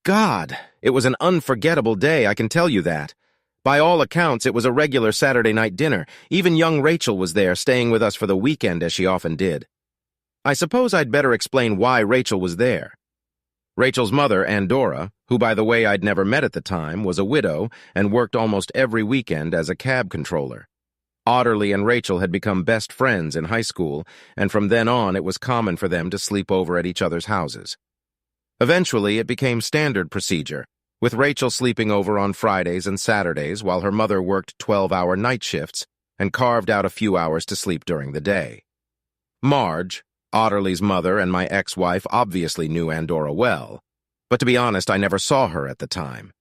God, it was an unforgettable day, I can tell you that. By all accounts, it was a regular Saturday night dinner. Even young Rachel was there, staying with us for the weekend as she often did. I suppose I'd better explain why Rachel was there. Rachel's mother, Andorra, who by the way I'd never met at the time, was a widow and worked almost every weekend as a cab controller. Otterly and Rachel had become best friends in high school, and from then on it was common for them to sleep over at each other's houses. Eventually, it became standard procedure, with Rachel sleeping over on Fridays and Saturdays while her mother worked 12-hour night shifts and carved out a few hours to sleep during the day. Marge, Otterly's mother and my ex-wife, obviously knew Andorra well, but to be honest, I never saw her at the time.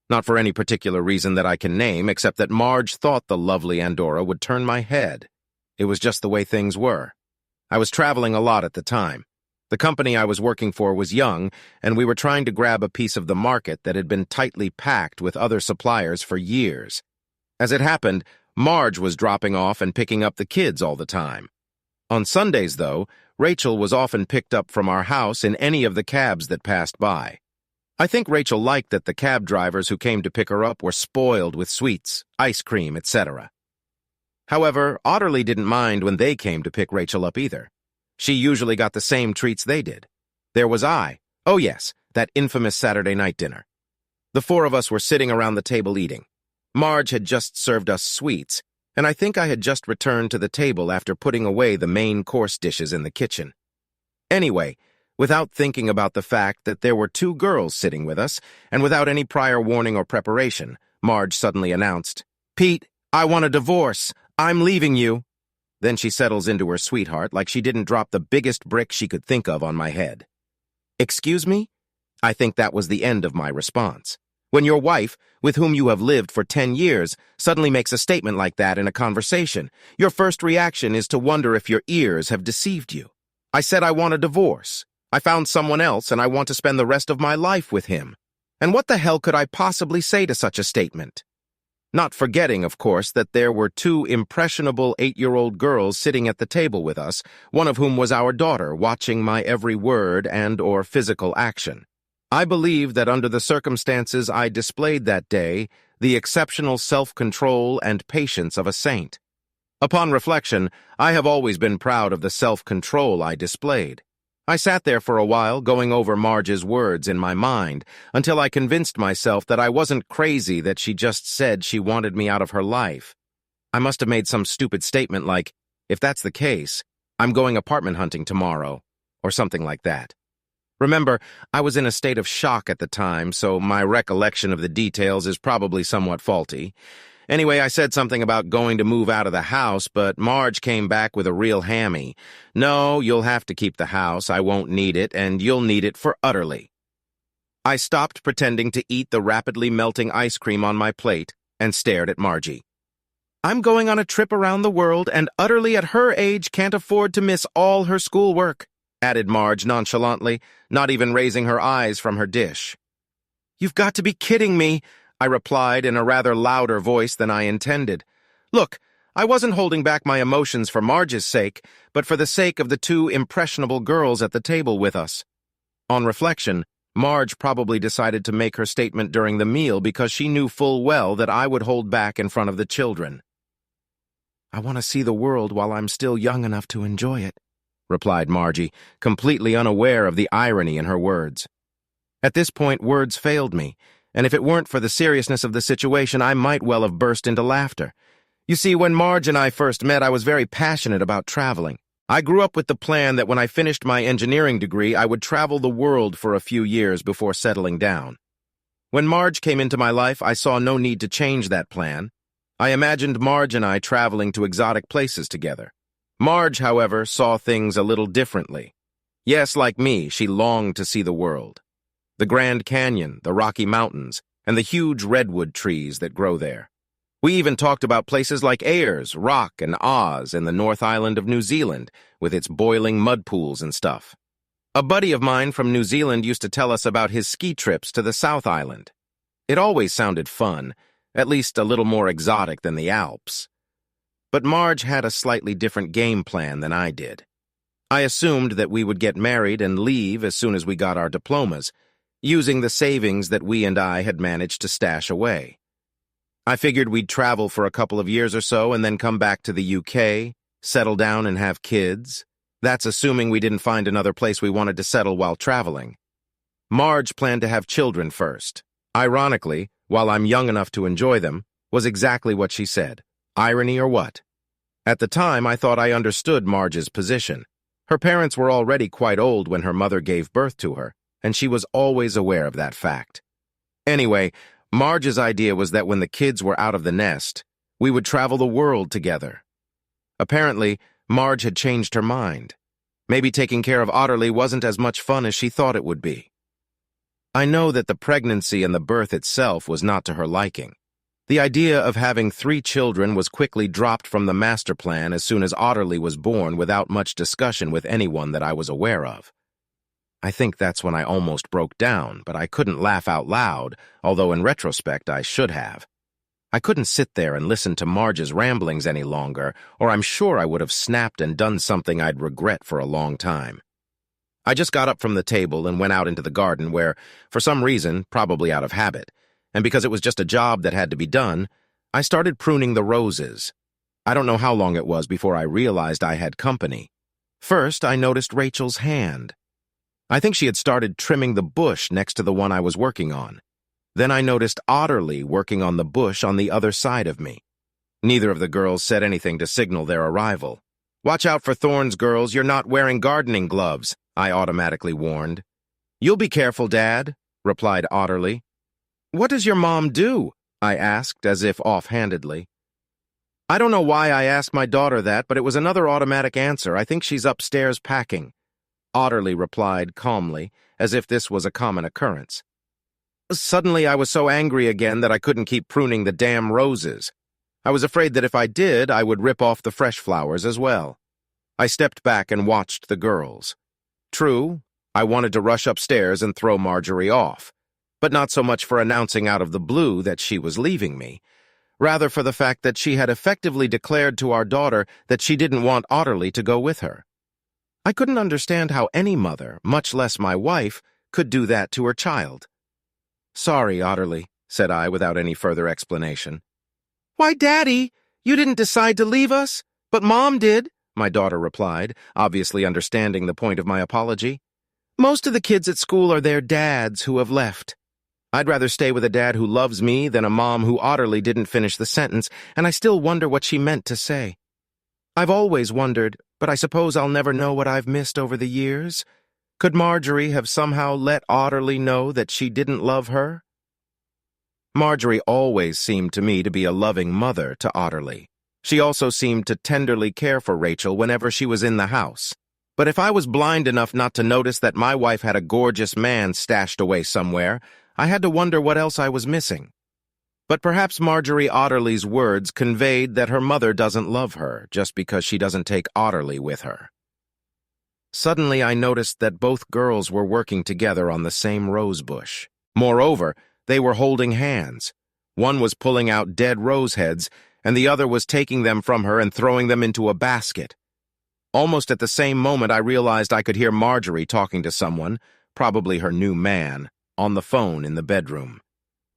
Not for any particular reason that I can name, except that Marge thought the lovely Andorra would turn my head. It was just the way things were. I was traveling a lot at the time. The company I was working for was young, and we were trying to grab a piece of the market that had been tightly packed with other suppliers for years. As it happened, Marge was dropping off and picking up the kids all the time. On Sundays, though, Rachel was often picked up from our house in any of the cabs that passed by. I think Rachel liked that the cab drivers who came to pick her up were spoiled with sweets, ice cream, etc. However, Otterly didn't mind when they came to pick Rachel up either. She usually got the same treats they did. There was oh yes, that infamous Saturday night dinner. The four of us were sitting around the table eating. Marge had just served us sweets, and I think I had just returned to the table after putting away the main course dishes in the kitchen. Anyway, without thinking about the fact that there were two girls sitting with us, and without any prior warning or preparation, Marge suddenly announced, "Pete, I want a divorce. I'm leaving you." Then she settles into her sweetheart like she didn't drop the biggest brick she could think of on my head. Excuse me? I think that was the end of my response. When your wife, with whom you have lived for 10 years, suddenly makes a statement like that in a conversation, your first reaction is to wonder if your ears have deceived you. I said I want a divorce. I found someone else and I want to spend the rest of my life with him. And what the hell could I possibly say to such a statement? Not forgetting, of course, that there were two impressionable 8-year-old girls sitting at the table with us, one of whom was our daughter, watching my every word and/or physical action. I believe that under the circumstances I displayed that day, the exceptional self-control and patience of a saint. Upon reflection, I have always been proud of the self-control I displayed. I sat there for a while, going over Marge's words in my mind, until I convinced myself that I wasn't crazy that she just said she wanted me out of her life. I must have made some stupid statement like, "If that's the case, I'm going apartment hunting tomorrow," or something like that. Remember, I was in a state of shock at the time, so my recollection of the details is probably somewhat faulty. Anyway, I said something about going to move out of the house, but Marge came back with a real hammy. "No, you'll have to keep the house. I won't need it, and you'll need it for Utterly." I stopped pretending to eat the rapidly melting ice cream on my plate and stared at Margie. "I'm going on a trip around the world, and Utterly at her age can't afford to miss all her schoolwork," added Marge nonchalantly, not even raising her eyes from her dish. "You've got to be kidding me," I replied in a rather louder voice than I intended. Look, I wasn't holding back my emotions for Marge's sake, but for the sake of the two impressionable girls at the table with us. On reflection, Marge probably decided to make her statement during the meal because she knew full well that I would hold back in front of the children. "I want to see the world while I'm still young enough to enjoy it," replied Margie, completely unaware of the irony in her words. At this point, words failed me, and if it weren't for the seriousness of the situation, I might well have burst into laughter. You see, when Marge and I first met, I was very passionate about traveling. I grew up with the plan that when I finished my engineering degree, I would travel the world for a few years before settling down. When Marge came into my life, I saw no need to change that plan. I imagined Marge and I traveling to exotic places together. Marge, however, saw things a little differently. Yes, like me, she longed to see the world. The Grand Canyon, the Rocky Mountains, and the huge redwood trees that grow there. We even talked about places like Ayers, Rock, and Oz in the North Island of New Zealand, with its boiling mud pools and stuff. A buddy of mine from New Zealand used to tell us about his ski trips to the South Island. It always sounded fun, at least a little more exotic than the Alps. But Marge had a slightly different game plan than I did. I assumed that we would get married and leave as soon as we got our diplomas. using the savings that we and I had managed to stash away. I figured we'd travel for a couple of years or so and then come back to the UK, settle down and have kids. That's assuming we didn't find another place we wanted to settle while traveling. Marge planned to have children first. Ironically, while I'm young enough to enjoy them, was exactly what she said. Irony or what? At the time, I thought I understood Marge's position. Her parents were already quite old when her mother gave birth to her, and she was always aware of that fact. Anyway, Marge's idea was that when the kids were out of the nest, we would travel the world together. Apparently, Marge had changed her mind. Maybe taking care of Otterly wasn't as much fun as she thought it would be. I know that the pregnancy and the birth itself was not to her liking. The idea of having 3 children was quickly dropped from the master plan as soon as Otterly was born without much discussion with anyone that I was aware of. I think that's when I almost broke down, but I couldn't laugh out loud, although in retrospect I should have. I couldn't sit there and listen to Marge's ramblings any longer, or I'm sure I would have snapped and done something I'd regret for a long time. I just got up from the table and went out into the garden where, for some reason, probably out of habit, and because it was just a job that had to be done, I started pruning the roses. I don't know how long it was before I realized I had company. First, I noticed Rachel's hand. I think she had started trimming the bush next to the one I was working on. Then I noticed Otterly working on the bush on the other side of me. Neither of the girls said anything to signal their arrival. "Watch out for thorns, girls, you're not wearing gardening gloves," I automatically warned. "You'll be careful, Dad," replied Otterly. "What does your mom do?" I asked, as if offhandedly. I don't know why I asked my daughter that, but it was another automatic answer. "I think she's upstairs packing," Otterly replied calmly, as if this was a common occurrence. Suddenly I was so angry again that I couldn't keep pruning the damn roses. I was afraid that if I did, I would rip off the fresh flowers as well. I stepped back and watched the girls. True, I wanted to rush upstairs and throw Marjorie off, but not so much for announcing out of the blue that she was leaving me, rather for the fact that she had effectively declared to our daughter that she didn't want Otterly to go with her. I couldn't understand how any mother, much less my wife, could do that to her child. "Sorry, Otterly," said I without any further explanation. "Why, Daddy, you didn't decide to leave us, but Mom did," my daughter replied, obviously understanding the point of my apology. "Most of the kids at school are their dads who have left. I'd rather stay with a dad who loves me than a mom who Otterly didn't finish the sentence, and I still wonder what she meant to say. I've always wondered, but I suppose I'll never know what I've missed over the years. Could Marjorie have somehow let Otterly know that she didn't love her?" Marjorie always seemed to me to be a loving mother to Otterly. She also seemed to tenderly care for Rachel whenever she was in the house. But if I was blind enough not to notice that my wife had a gorgeous man stashed away somewhere, I had to wonder what else I was missing. But perhaps Marjorie Otterly's words conveyed that her mother doesn't love her just because she doesn't take Otterly with her. Suddenly I noticed that both girls were working together on the same rose bush. Moreover, they were holding hands. One was pulling out dead rose heads, and the other was taking them from her and throwing them into a basket. Almost at the same moment I realized I could hear Marjorie talking to someone, probably her new man, on the phone in the bedroom.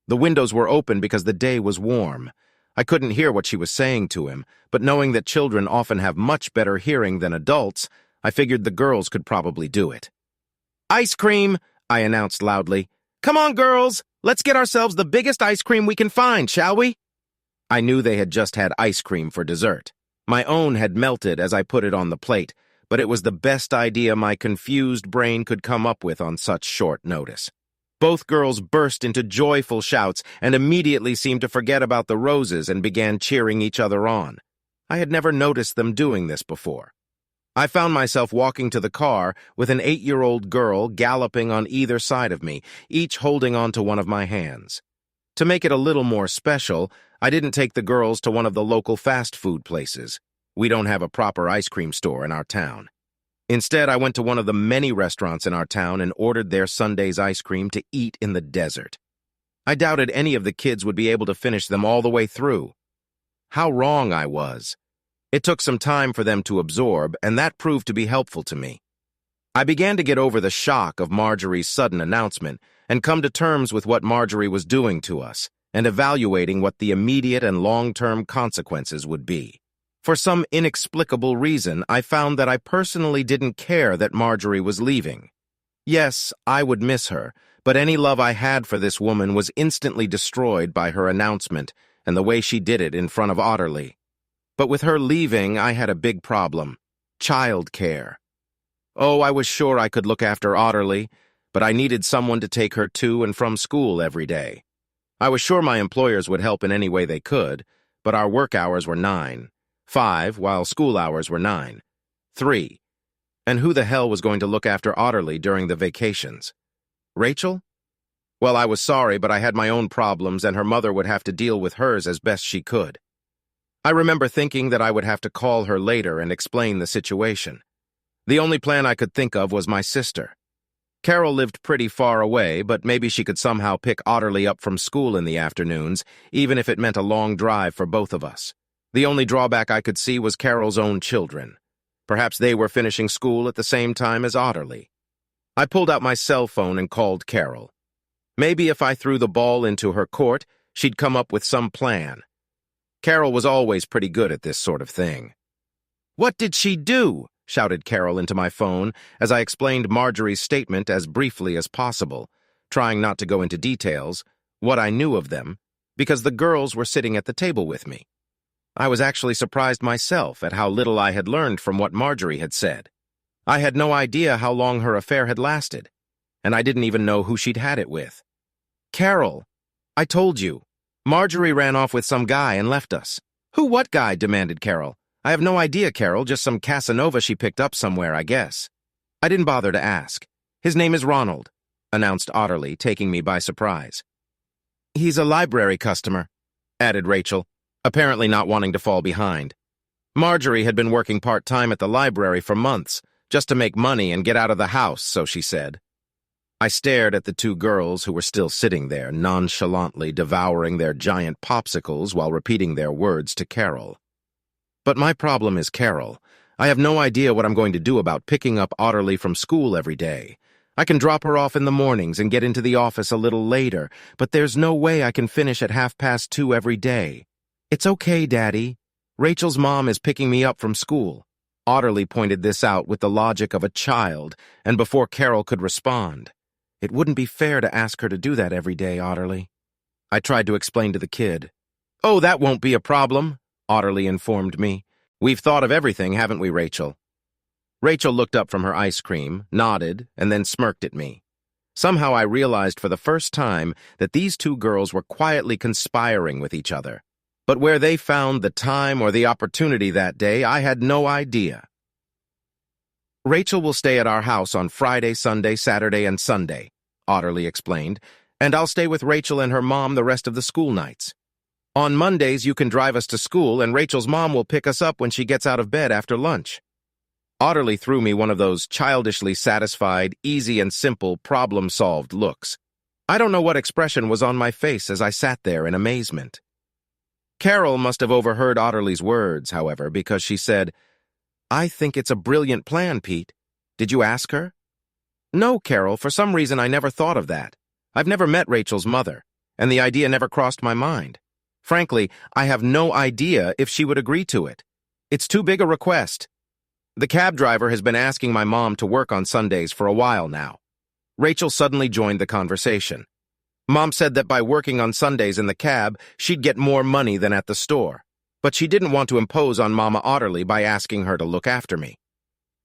The windows were open because the day was warm. I couldn't hear what she was saying to him, but knowing that children often have much better hearing than adults, I figured the girls could probably do it. "Ice cream," I announced loudly. "Come on, girls, let's get ourselves the biggest ice cream we can find, shall we?" I knew they had just had ice cream for dessert. My own had melted as I put it on the plate, but it was the best idea my confused brain could come up with on such short notice. Both girls burst into joyful shouts and immediately seemed to forget about the roses and began cheering each other on. I had never noticed them doing this before. I found myself walking to the car with an 8-year-old girl galloping on either side of me, each holding onto one of my hands. To make it a little more special, I didn't take the girls to one of the local fast food places. We don't have a proper ice cream store in our town. Instead, I went to one of the many restaurants in our town and ordered their Sunday's ice cream to eat in the desert. I doubted any of the kids would be able to finish them all the way through. How wrong I was. It took some time for them to absorb, and that proved to be helpful to me. I began to get over the shock of Marjorie's sudden announcement, and come to terms with what Marjorie was doing to us, and evaluating what the immediate and long-term consequences would be. For some inexplicable reason, I found that I personally didn't care that Marjorie was leaving. Yes, I would miss her, but any love I had for this woman was instantly destroyed by her announcement and the way she did it in front of Otterly. But with her leaving, I had a big problem: childcare. Oh, I was sure I could look after Otterly, but I needed someone to take her to and from school every day. I was sure my employers would help in any way they could, but our work hours were 9-5, while school hours were 9-3. And who the hell was going to look after Otterly during the vacations? Rachel? Well, I was sorry, but I had my own problems, and her mother would have to deal with hers as best she could. I remember thinking that I would have to call her later and explain the situation. The only plan I could think of was my sister. Carol lived pretty far away, but maybe she could somehow pick Otterly up from school in the afternoons, even if it meant a long drive for both of us. The only drawback I could see was Carol's own children. Perhaps they were finishing school at the same time as Otterly. I pulled out my cell phone and called Carol. Maybe if I threw the ball into her court, she'd come up with some plan. Carol was always pretty good at this sort of thing. "What did she do?" shouted Carol into my phone as I explained Marjorie's statement as briefly as possible, trying not to go into details, what I knew of them, because the girls were sitting at the table with me. I was actually surprised myself at how little I had learned from what Marjorie had said. I had no idea how long her affair had lasted, and I didn't even know who she'd had it with. "Carol, I told you. Marjorie ran off with some guy and left us." "Who, what guy?" demanded Carol. "I have no idea, Carol, just some Casanova she picked up somewhere, I guess." I didn't bother to ask. "His name is Ronald," announced Otterly, taking me by surprise. "He's a library customer," added Rachel, apparently not wanting to fall behind. Marjorie had been working part-time at the library for months, just to make money and get out of the house, so she said. I stared at the two girls who were still sitting there, nonchalantly devouring their giant popsicles while repeating their words to Carol. But my problem is Carol. I have no idea what I'm going to do about picking up Otterly from school every day. I can drop her off in the mornings and get into the office a little later, but there's no way I can finish at 2:30 every day. "It's okay, Daddy. Rachel's mom is picking me up from school." Otterly pointed this out with the logic of a child, and before Carol could respond. "It wouldn't be fair to ask her to do that every day, Otterly." I tried to explain to the kid. "Oh, that won't be a problem," Otterly informed me. "We've thought of everything, haven't we, Rachel?" Rachel looked up from her ice cream, nodded, and then smirked at me. Somehow I realized for the first time that these two girls were quietly conspiring with each other. But where they found the time or the opportunity that day, I had no idea. "Rachel will stay at our house on Friday, Sunday, Saturday, and Sunday," Otterly explained, "and I'll stay with Rachel and her mom the rest of the school nights. On Mondays, you can drive us to school, and Rachel's mom will pick us up when she gets out of bed after lunch." Otterly threw me one of those childishly satisfied, easy and simple, problem-solved looks. I don't know what expression was on my face as I sat there in amazement. Carol must have overheard Otterly's words, however, because she said, "I think it's a brilliant plan, Pete. Did you ask her?" "No, Carol, for some reason I never thought of that. I've never met Rachel's mother, and the idea never crossed my mind. Frankly, I have no idea if she would agree to it. It's too big a request. The cab driver has been asking my mom to work on Sundays for a while now." Rachel suddenly joined the conversation. "Mom said that by working on Sundays in the cab, she'd get more money than at the store. But she didn't want to impose on Mama Otterly by asking her to look after me."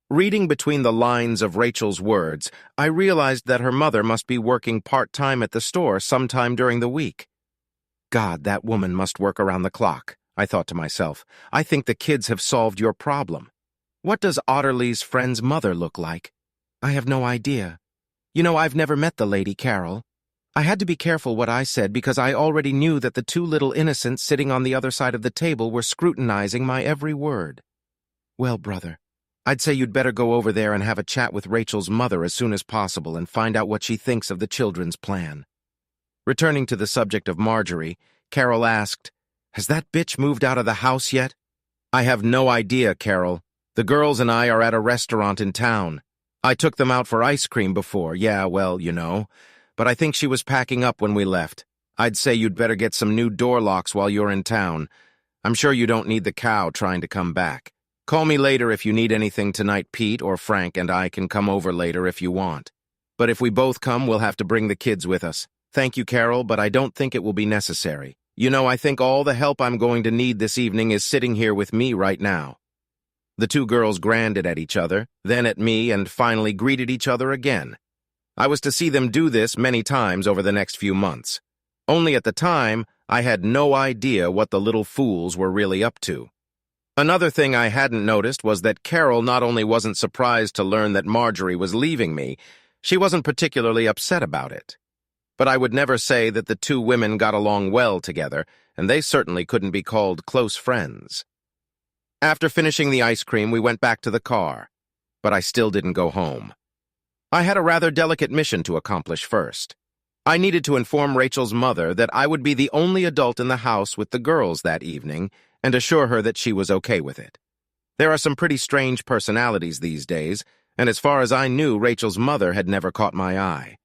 Reading between the lines of Rachel's words, I realized that her mother must be working part-time at the store sometime during the week. God, that woman must work around the clock, I thought to myself. I think the kids have solved your problem. What does Otterly's friend's mother look like? I have no idea. You know, I've never met the lady, Carol. I had to be careful what I said because I already knew that the two little innocents sitting on the other side of the table were scrutinizing my every word. "Well, brother, I'd say you'd better go over there and have a chat with Rachel's mother as soon as possible and find out what she thinks of the children's plan." Returning to the subject of Marjorie, Carol asked, "Has that bitch moved out of the house yet?" "I have no idea, Carol. The girls and I are at a restaurant in town. I took them out for ice cream before, yeah, well, you know. but I think she was packing up when we left. I'd say you'd better get some new door locks while you're in town. I'm sure you don't need the cow trying to come back. Call me later if you need anything tonight. Pete or Frank and I can come over later if you want. But if we both come, we'll have to bring the kids with us. Thank you, Carol, but I don't think it will be necessary. You know, I think all the help I'm going to need this evening is sitting here with me right now." The two girls granded at each other, then at me, and finally greeted each other again. I was to see them do this many times over the next few months. Only at the time, I had no idea what the little fools were really up to. Another thing I hadn't noticed was that Carol not only wasn't surprised to learn that Marjorie was leaving me, she wasn't particularly upset about it. But I would never say that the two women got along well together, and they certainly couldn't be called close friends. After finishing the ice cream, we went back to the car, but I still didn't go home. I had a rather delicate mission to accomplish first. I needed to inform Rachel's mother that I would be the only adult in the house with the girls that evening and assure her that she was okay with it. There are some pretty strange personalities these days, and as far as I knew, Rachel's mother had never caught my eye.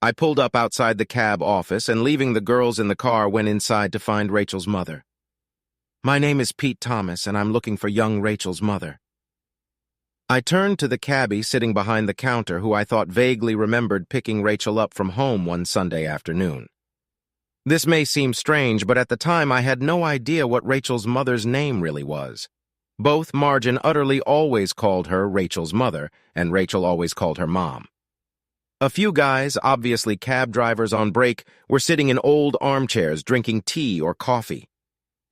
I pulled up outside the cab office and, leaving the girls in the car, went inside to find Rachel's mother. "My name is Pete Thomas, and I'm looking for young Rachel's mother." I turned to the cabbie sitting behind the counter, who I thought vaguely remembered picking Rachel up from home one Sunday afternoon. This may seem strange, but at the time I had no idea what Rachel's mother's name really was. Both Marge and Utterly always called her Rachel's mother, and Rachel always called her Mom. A few guys, obviously cab drivers on break, were sitting in old armchairs drinking tea or coffee.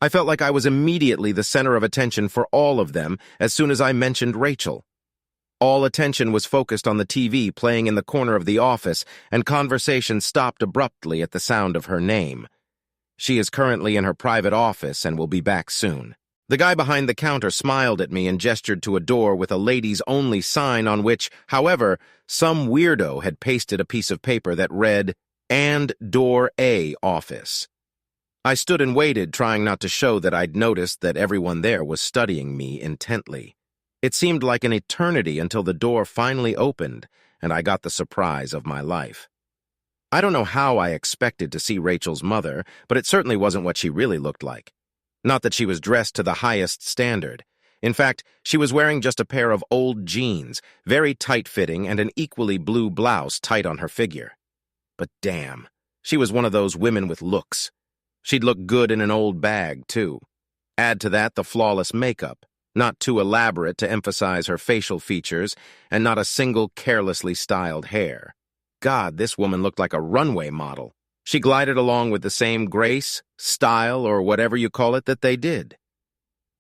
I felt like I was immediately the center of attention for all of them as soon as I mentioned Rachel. All attention was focused on the TV playing in the corner of the office, and conversation stopped abruptly at the sound of her name. She is currently in her private office and will be back soon. The guy behind the counter smiled at me and gestured to a door with a ladies-only sign on which, however, some weirdo had pasted a piece of paper that read, "And Door A Office." I stood and waited, trying not to show that I'd noticed that everyone there was studying me intently. It seemed like an eternity until the door finally opened, and I got the surprise of my life. I don't know how I expected to see Rachel's mother, but it certainly wasn't what she really looked like. Not that she was dressed to the highest standard. In fact, she was wearing just a pair of old jeans, very tight-fitting, and an equally blue blouse tight on her figure. But damn, she was one of those women with looks. She'd look good in an old bag, too. Add to that the flawless makeup, not too elaborate to emphasize her facial features, and not a single carelessly styled hair. God, this woman looked like a runway model. She glided along with the same grace, style, or whatever you call it that they did.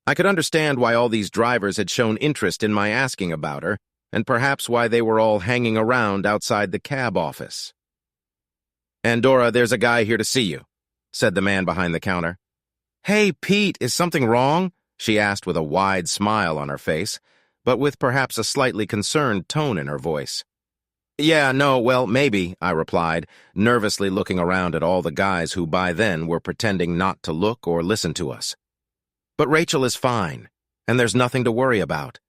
I could understand why all these drivers had shown interest in my asking about her, and perhaps why they were all hanging around outside the cab office. "Andorra, there's a guy here to see you," said the man behind the counter. "Hey, Pete, is something wrong?" she asked with a wide smile on her face, but with perhaps a slightly concerned tone in her voice. "Yeah, no, well, maybe," I replied, nervously looking around at all the guys who by then were pretending not to look or listen to us. "But Rachel is fine, and there's nothing to worry about.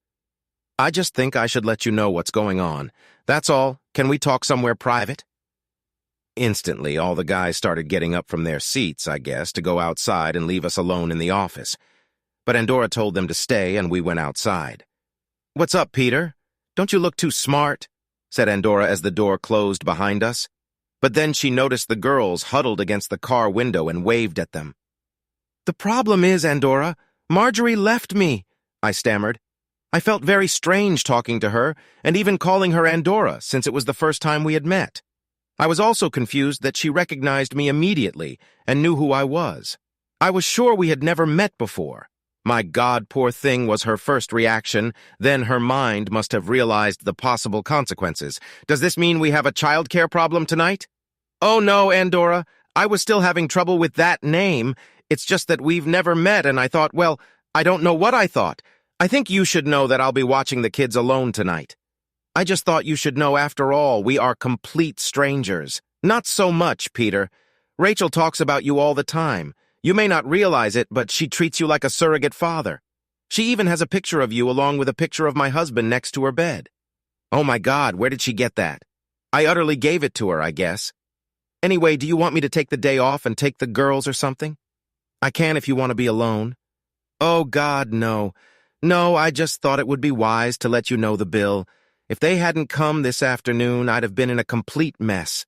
I just think I should let you know what's going on. That's all. Can we talk somewhere private?" Instantly, all the guys started getting up from their seats, I guess, to go outside and leave us alone in the office. But Andorra told them to stay, and we went outside. "What's up, Peter? Don't you look too smart?" said Andorra as the door closed behind us. But then she noticed the girls huddled against the car window and waved at them. "The problem is, Andorra, Marjorie left me," I stammered. I felt very strange talking to her, and even calling her Andorra, since it was the first time we had met. I was also confused that she recognized me immediately and knew who I was. I was sure we had never met before. My God, poor thing, was her first reaction. Then her mind must have realized the possible consequences. "Does this mean we have a childcare problem tonight?" "Oh no, Andorra, I was still having trouble with that name. It's just that we've never met, and I thought, well, I don't know what I thought. I think you should know that I'll be watching the kids alone tonight. I just thought you should know, after all, we are complete strangers." "Not so much, Peter. Rachel talks about you all the time. You may not realize it, but she treats you like a surrogate father. She even has a picture of you along with a picture of my husband next to her bed." "Oh my God, where did she get that?" "I utterly gave it to her, I guess. Anyway, do you want me to take the day off and take the girls or something? I can if you want to be alone. Oh, God, no. No, I just thought it would be wise to let you know the bill. If they hadn't come this afternoon, I'd have been in a complete mess.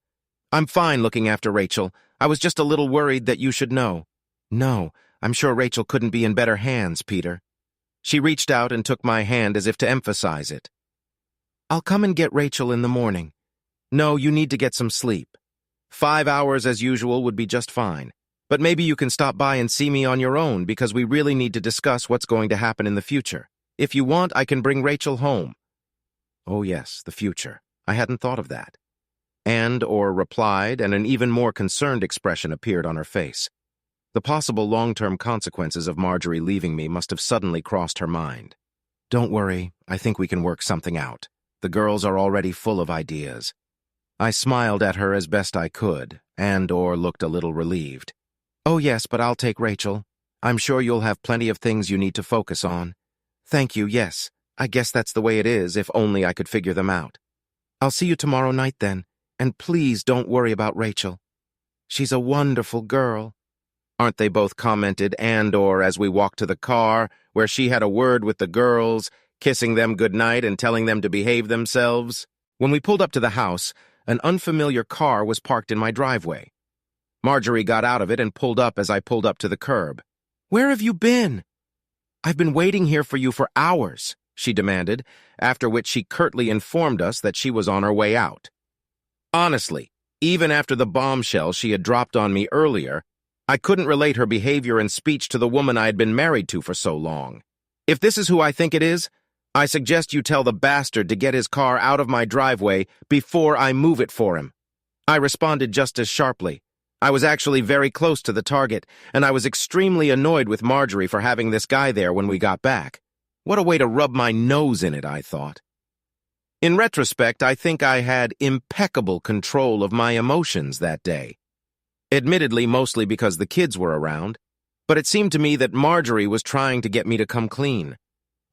I'm fine looking after Rachel. I was just a little worried that you should know. No, I'm sure Rachel couldn't be in better hands, Peter. She reached out and took my hand as if to emphasize it. I'll come and get Rachel in the morning. No, you need to get some sleep. 5 hours as usual would be just fine. But maybe you can stop by and see me on your own because we really need to discuss what's going to happen in the future. If you want, I can bring Rachel home. Oh yes, the future. I hadn't thought of that. And/or replied, and an even more concerned expression appeared on her face. The possible long-term consequences of Marjorie leaving me must have suddenly crossed her mind. Don't worry, I think we can work something out. The girls are already full of ideas. I smiled at her as best I could, and/or looked a little relieved. Oh yes, but I'll take Rachel. I'm sure you'll have plenty of things you need to focus on. Thank you, yes. I guess that's the way it is, if only I could figure them out. I'll see you tomorrow night then, and please don't worry about Rachel. She's a wonderful girl. Aren't they both commented, and/or as we walked to the car, where she had a word with the girls, kissing them goodnight and telling them to behave themselves? When we pulled up to the house, an unfamiliar car was parked in my driveway. Marjorie got out of it and pulled up as I pulled up to the curb. Where have you been? I've been waiting here for you for hours, she demanded, after which she curtly informed us that she was on her way out. Honestly, even after the bombshell she had dropped on me earlier, I couldn't relate her behavior and speech to the woman I had been married to for so long. If this is who I think it is, I suggest you tell the bastard to get his car out of my driveway before I move it for him. I responded just as sharply. I was actually very close to the target, and I was extremely annoyed with Marjorie for having this guy there when we got back. What a way to rub my nose in it, I thought. In retrospect, I think I had impeccable control of my emotions that day. Admittedly, mostly because the kids were around, but it seemed to me that Marjorie was trying to get me to come clean.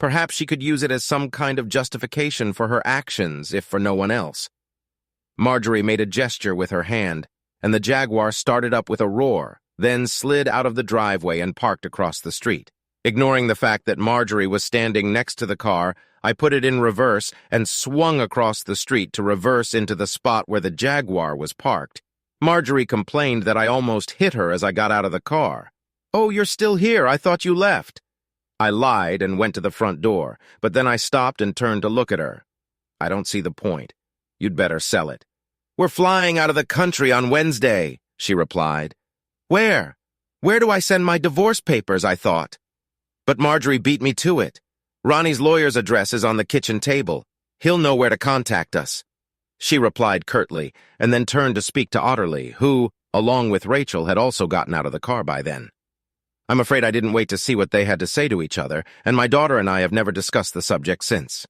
Perhaps she could use it as some kind of justification for her actions, if for no one else. Marjorie made a gesture with her hand, and the Jaguar started up with a roar, then slid out of the driveway and parked across the street. Ignoring the fact that Marjorie was standing next to the car, I put it in reverse and swung across the street to reverse into the spot where the Jaguar was parked. Marjorie complained that I almost hit her as I got out of the car. Oh, you're still here. I thought you left. I lied and went to the front door, but then I stopped and turned to look at her. I don't see the point. You'd better sell it. We're flying out of the country on Wednesday, she replied. Where? Where do I send my divorce papers, I thought. But Marjorie beat me to it. Ronnie's lawyer's address is on the kitchen table. He'll know where to contact us. She replied curtly, and then turned to speak to Otterly, who, along with Rachel, had also gotten out of the car by then. I'm afraid I didn't wait to see what they had to say to each other, and my daughter and I have never discussed the subject since.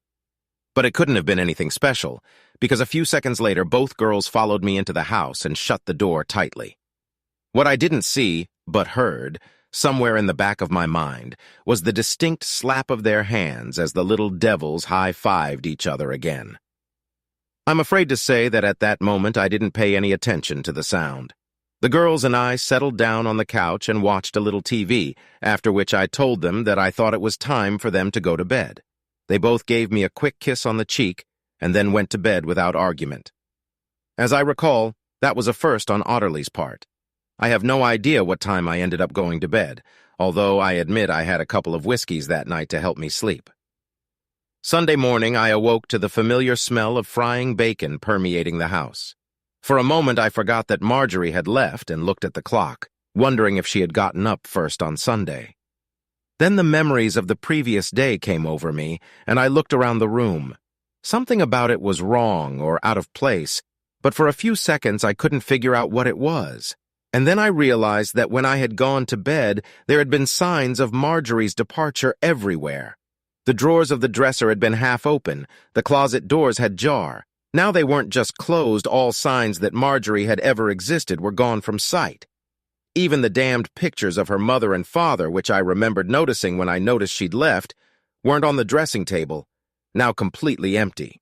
But it couldn't have been anything special, because a few seconds later both girls followed me into the house and shut the door tightly. What I didn't see, but heard, somewhere in the back of my mind, was the distinct slap of their hands as the little devils high-fived each other again. I'm afraid to say that at that moment I didn't pay any attention to the sound. The girls and I settled down on the couch and watched a little TV, after which I told them that I thought it was time for them to go to bed. They both gave me a quick kiss on the cheek and then went to bed without argument. As I recall, that was a first on Otterly's part. I have no idea what time I ended up going to bed, although I admit I had a couple of whiskeys that night to help me sleep. Sunday morning, I awoke to the familiar smell of frying bacon permeating the house. For a moment, I forgot that Marjorie had left and looked at the clock, wondering if she had gotten up first on Sunday. Then the memories of the previous day came over me, and I looked around the room. Something about it was wrong or out of place, but for a few seconds I couldn't figure out what it was. And then I realized that when I had gone to bed, there had been signs of Marjorie's departure everywhere. The drawers of the dresser had been half open, the closet doors had jar. Now they weren't just closed, all signs that Marjorie had ever existed were gone from sight. Even the damned pictures of her mother and father, which I remembered noticing when I noticed she'd left, weren't on the dressing table, now completely empty.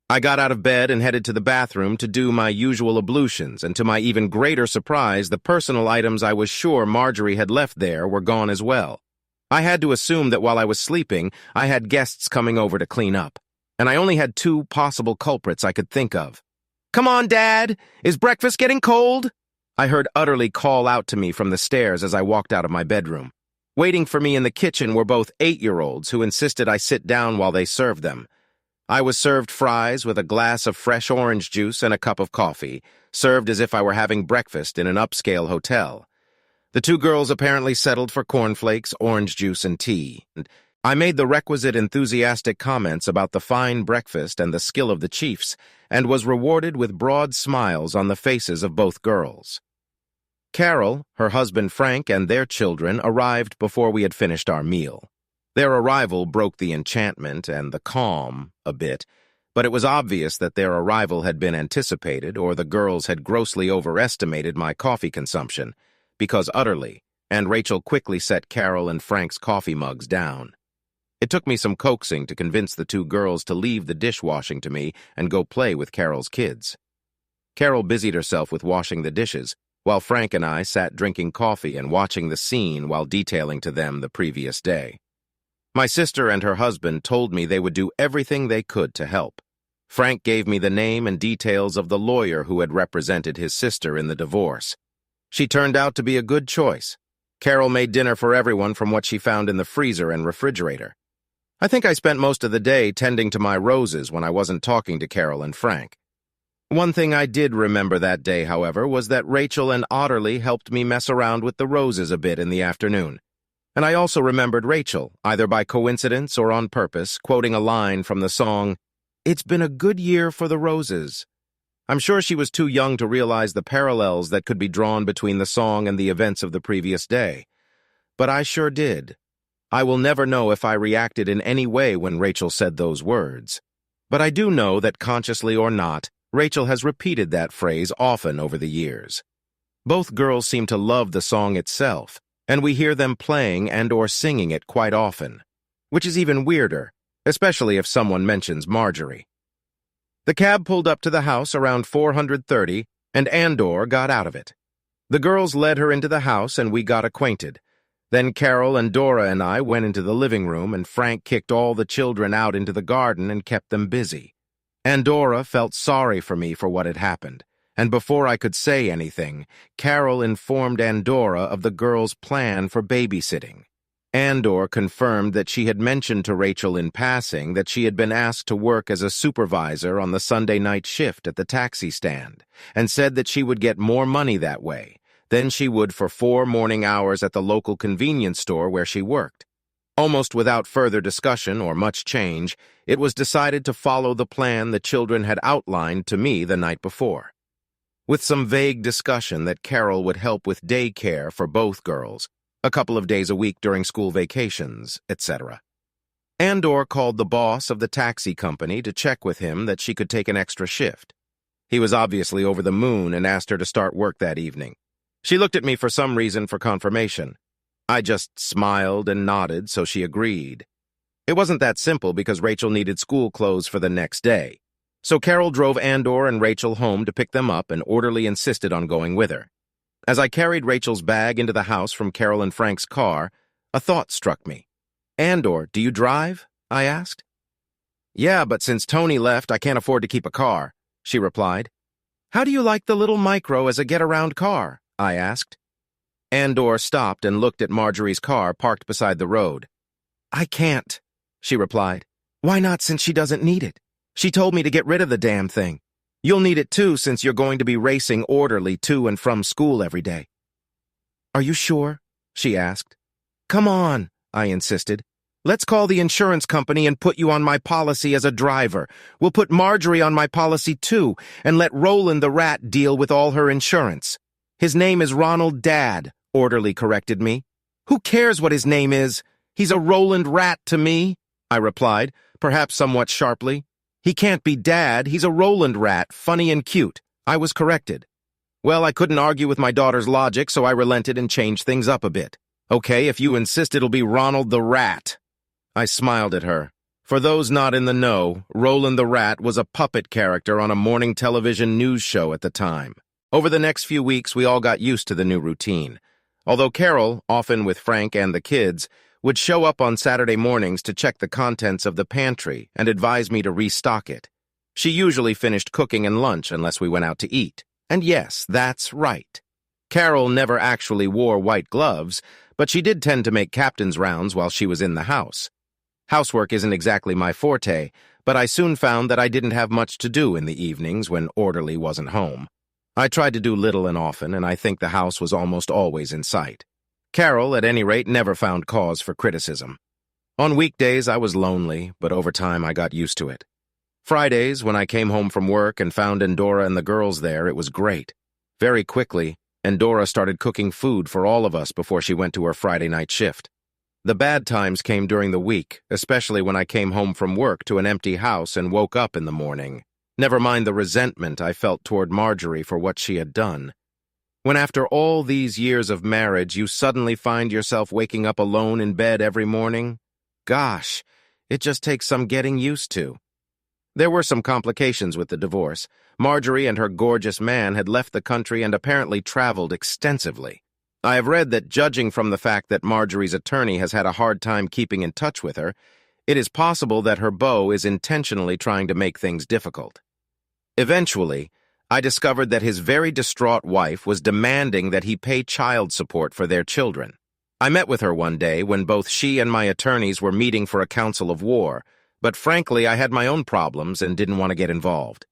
I got out of bed and headed to the bathroom to do my usual ablutions, and to my even greater surprise, the personal items I was sure Marjorie had left there were gone as well. I had to assume that while I was sleeping, I had guests coming over to clean up, and I only had two possible culprits I could think of. "Come on, Dad! Is breakfast getting cold?" I heard utterly call out to me from the stairs as I walked out of my bedroom. Waiting for me in the kitchen were both 8-year-olds who insisted I sit down while they served them. I was served fries with a glass of fresh orange juice and a cup of coffee, served as if I were having breakfast in an upscale hotel. The two girls apparently settled for cornflakes, orange juice, and tea. I made the requisite enthusiastic comments about the fine breakfast and the skill of the chiefs, and was rewarded with broad smiles on the faces of both girls. Carol, her husband Frank, and their children arrived before we had finished our meal. Their arrival broke the enchantment and the calm a bit, but it was obvious that their arrival had been anticipated, or the girls had grossly overestimated my coffee consumption, because utterly, and Rachel quickly set Carol and Frank's coffee mugs down. It took me some coaxing to convince the two girls to leave the dishwashing to me and go play with Carol's kids. Carol busied herself with washing the dishes, while Frank and I sat drinking coffee and watching the scene while detailing to them the previous day. My sister and her husband told me they would do everything they could to help. Frank gave me the name and details of the lawyer who had represented his sister in the divorce. She turned out to be a good choice. Carol made dinner for everyone from what she found in the freezer and refrigerator. I think I spent most of the day tending to my roses when I wasn't talking to Carol and Frank. One thing I did remember that day, however, was that Rachel and Otterly helped me mess around with the roses a bit in the afternoon. And I also remembered Rachel, either by coincidence or on purpose, quoting a line from the song, "It's been a good year for the roses." I'm sure she was too young to realize the parallels that could be drawn between the song and the events of the previous day. But I sure did. I will never know if I reacted in any way when Rachel said those words. But I do know that, consciously or not, Rachel has repeated that phrase often over the years. Both girls seem to love the song itself, and we hear them playing and/or singing it quite often, which is even weirder, especially if someone mentions Marjorie. The cab pulled up to the house around 4:30, and Andor got out of it. The girls led her into the house, and we got acquainted. Then Carol and Dora and I went into the living room, and Frank kicked all the children out into the garden and kept them busy. Andorra felt sorry for me for what had happened, and before I could say anything, Carol informed Andorra of the girls' plan for babysitting. Andor confirmed that she had mentioned to Rachel in passing that she had been asked to work as a supervisor on the Sunday night shift at the taxi stand, and said that she would get more money that way than she would for 4 morning hours at the local convenience store where she worked. Almost without further discussion or much change, it was decided to follow the plan the children had outlined to me the night before. With some vague discussion that Carol would help with daycare for both girls, a couple of days a week during school vacations, etc. Andor called the boss of the taxi company to check with him that she could take an extra shift. He was obviously over the moon and asked her to start work that evening. She looked at me for some reason for confirmation. I just smiled and nodded, so she agreed. It wasn't that simple because Rachel needed school clothes for the next day. So Carol drove Andor and Rachel home to pick them up, and Orderly insisted on going with her. As I carried Rachel's bag into the house from Carol and Frank's car, a thought struck me. "Andor, do you drive?" I asked. "Yeah, but since Tony left, I can't afford to keep a car," she replied. "How do you like the little Micro as a get-around car?" I asked. Andor stopped and looked at Marjorie's car parked beside the road. "I can't," she replied. "Why not, since she doesn't need it? She told me to get rid of the damn thing. You'll need it too, since you're going to be racing Orderly to and from school every day." "Are you sure?" she asked. "Come on," I insisted. "Let's call the insurance company and put you on my policy as a driver. We'll put Marjorie on my policy too, and let Roland the rat deal with all her insurance." "His name is Ronald Dad," Orderly corrected me. "Who cares what his name is? He's a Roland rat to me," I replied, perhaps somewhat sharply. "He can't be Dad, he's a Roland rat, funny and cute." I was corrected. Well, I couldn't argue with my daughter's logic, so I relented and changed things up a bit. "Okay, if you insist, it'll be Ronald the Rat." I smiled at her. For those not in the know, Roland the Rat was a puppet character on a morning television news show at the time. Over the next few weeks, we all got used to the new routine. Although Carol, often with Frank and the kids, would show up on Saturday mornings to check the contents of the pantry and advise me to restock it. She usually finished cooking and lunch unless we went out to eat. And yes, that's right. Carol never actually wore white gloves, but she did tend to make captain's rounds while she was in the house. Housework isn't exactly my forte, but I soon found that I didn't have much to do in the evenings when Orderly wasn't home. I tried to do little and often, and I think the house was almost always in sight. Carol, at any rate, never found cause for criticism. On weekdays, I was lonely, but over time I got used to it. Fridays, when I came home from work and found Endora and the girls there, it was great. Very quickly, Endora started cooking food for all of us before she went to her Friday night shift. The bad times came during the week, especially when I came home from work to an empty house and woke up in the morning. Never mind the resentment I felt toward Marjorie for what she had done. When after all these years of marriage you suddenly find yourself waking up alone in bed every morning, gosh, it just takes some getting used to. There were some complications with the divorce. Marjorie and her gorgeous man had left the country and apparently traveled extensively. I have read that, judging from the fact that Marjorie's attorney has had a hard time keeping in touch with her, it is possible that her beau is intentionally trying to make things difficult. Eventually, I discovered that his very distraught wife was demanding that he pay child support for their children. I met with her one day when both she and my attorneys were meeting for a council of war, but frankly I had my own problems and didn't want to get involved.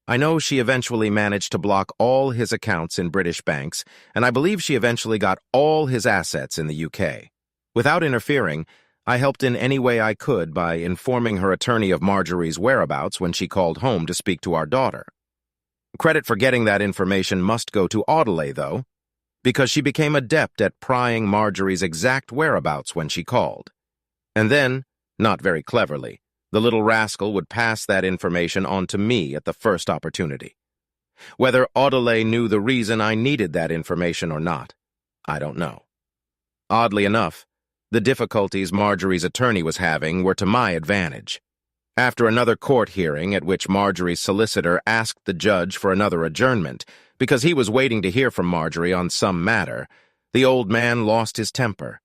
I know she eventually managed to block all his accounts in British banks, and I believe she eventually got all his assets in the UK. Without interfering, I helped in any way I could by informing her attorney of Marjorie's whereabouts when she called home to speak to our daughter. Credit for getting that information must go to Audelay, though, because she became adept at prying Marjorie's exact whereabouts when she called. And then, not very cleverly, the little rascal would pass that information on to me at the first opportunity. Whether Audelay knew the reason I needed that information or not, I don't know. Oddly enough, the difficulties Marjorie's attorney was having were to my advantage. After another court hearing at which Marjorie's solicitor asked the judge for another adjournment because he was waiting to hear from Marjorie on some matter, the old man lost his temper.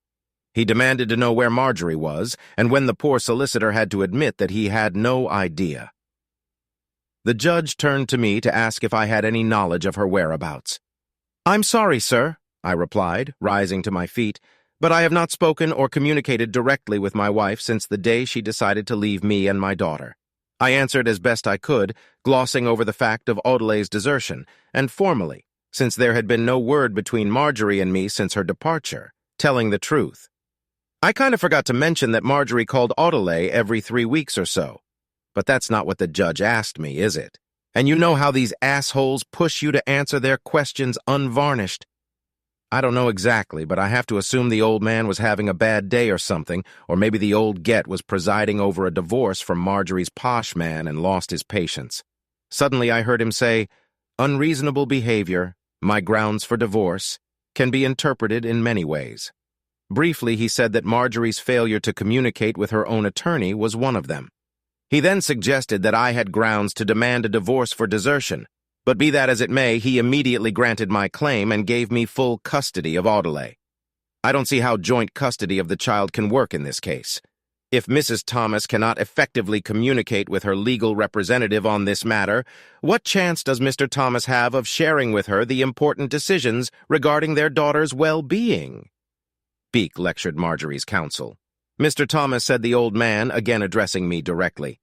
He demanded to know where Marjorie was, and when the poor solicitor had to admit that he had no idea. The judge turned to me to ask if I had any knowledge of her whereabouts. "I'm sorry, sir," I replied, rising to my feet, "but I have not spoken or communicated directly with my wife since the day she decided to leave me and my daughter." I answered as best I could, glossing over the fact of Audelay's desertion, and formally, since there had been no word between Marjorie and me since her departure, telling the truth. I kind of forgot to mention that Marjorie called Audelay every 3 weeks or so. But that's not what the judge asked me, is it? And you know how these assholes push you to answer their questions unvarnished. I don't know exactly, but I have to assume the old man was having a bad day or something, or maybe the old get was presiding over a divorce from Marjorie's posh man and lost his patience. Suddenly I heard him say, "Unreasonable behavior, my grounds for divorce, can be interpreted in many ways." Briefly, he said that Marjorie's failure to communicate with her own attorney was one of them. He then suggested that I had grounds to demand a divorce for desertion, but be that as it may, he immediately granted my claim and gave me full custody of Audelay. I don't see how joint custody of the child can work in this case. If Mrs. Thomas cannot effectively communicate with her legal representative on this matter, what chance does Mr. Thomas have of sharing with her the important decisions regarding their daughter's well-being? Beak lectured Marjorie's counsel. Mr. Thomas, said the old man, again addressing me directly,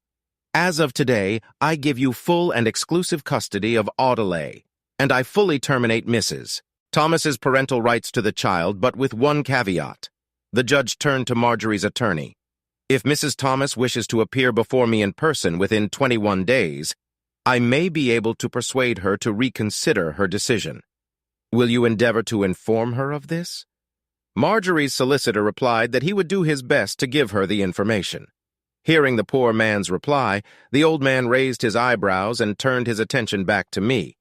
"As of today, I give you full and exclusive custody of Audelay, and I fully terminate Mrs. Thomas's parental rights to the child, but with one caveat." The judge turned to Marjorie's attorney. "If Mrs. Thomas wishes to appear before me in person within 21 days, I may be able to persuade her to reconsider her decision. Will you endeavor to inform her of this?" Marjorie's solicitor replied that he would do his best to give her the information. Hearing the poor man's reply, the old man raised his eyebrows and turned his attention back to me.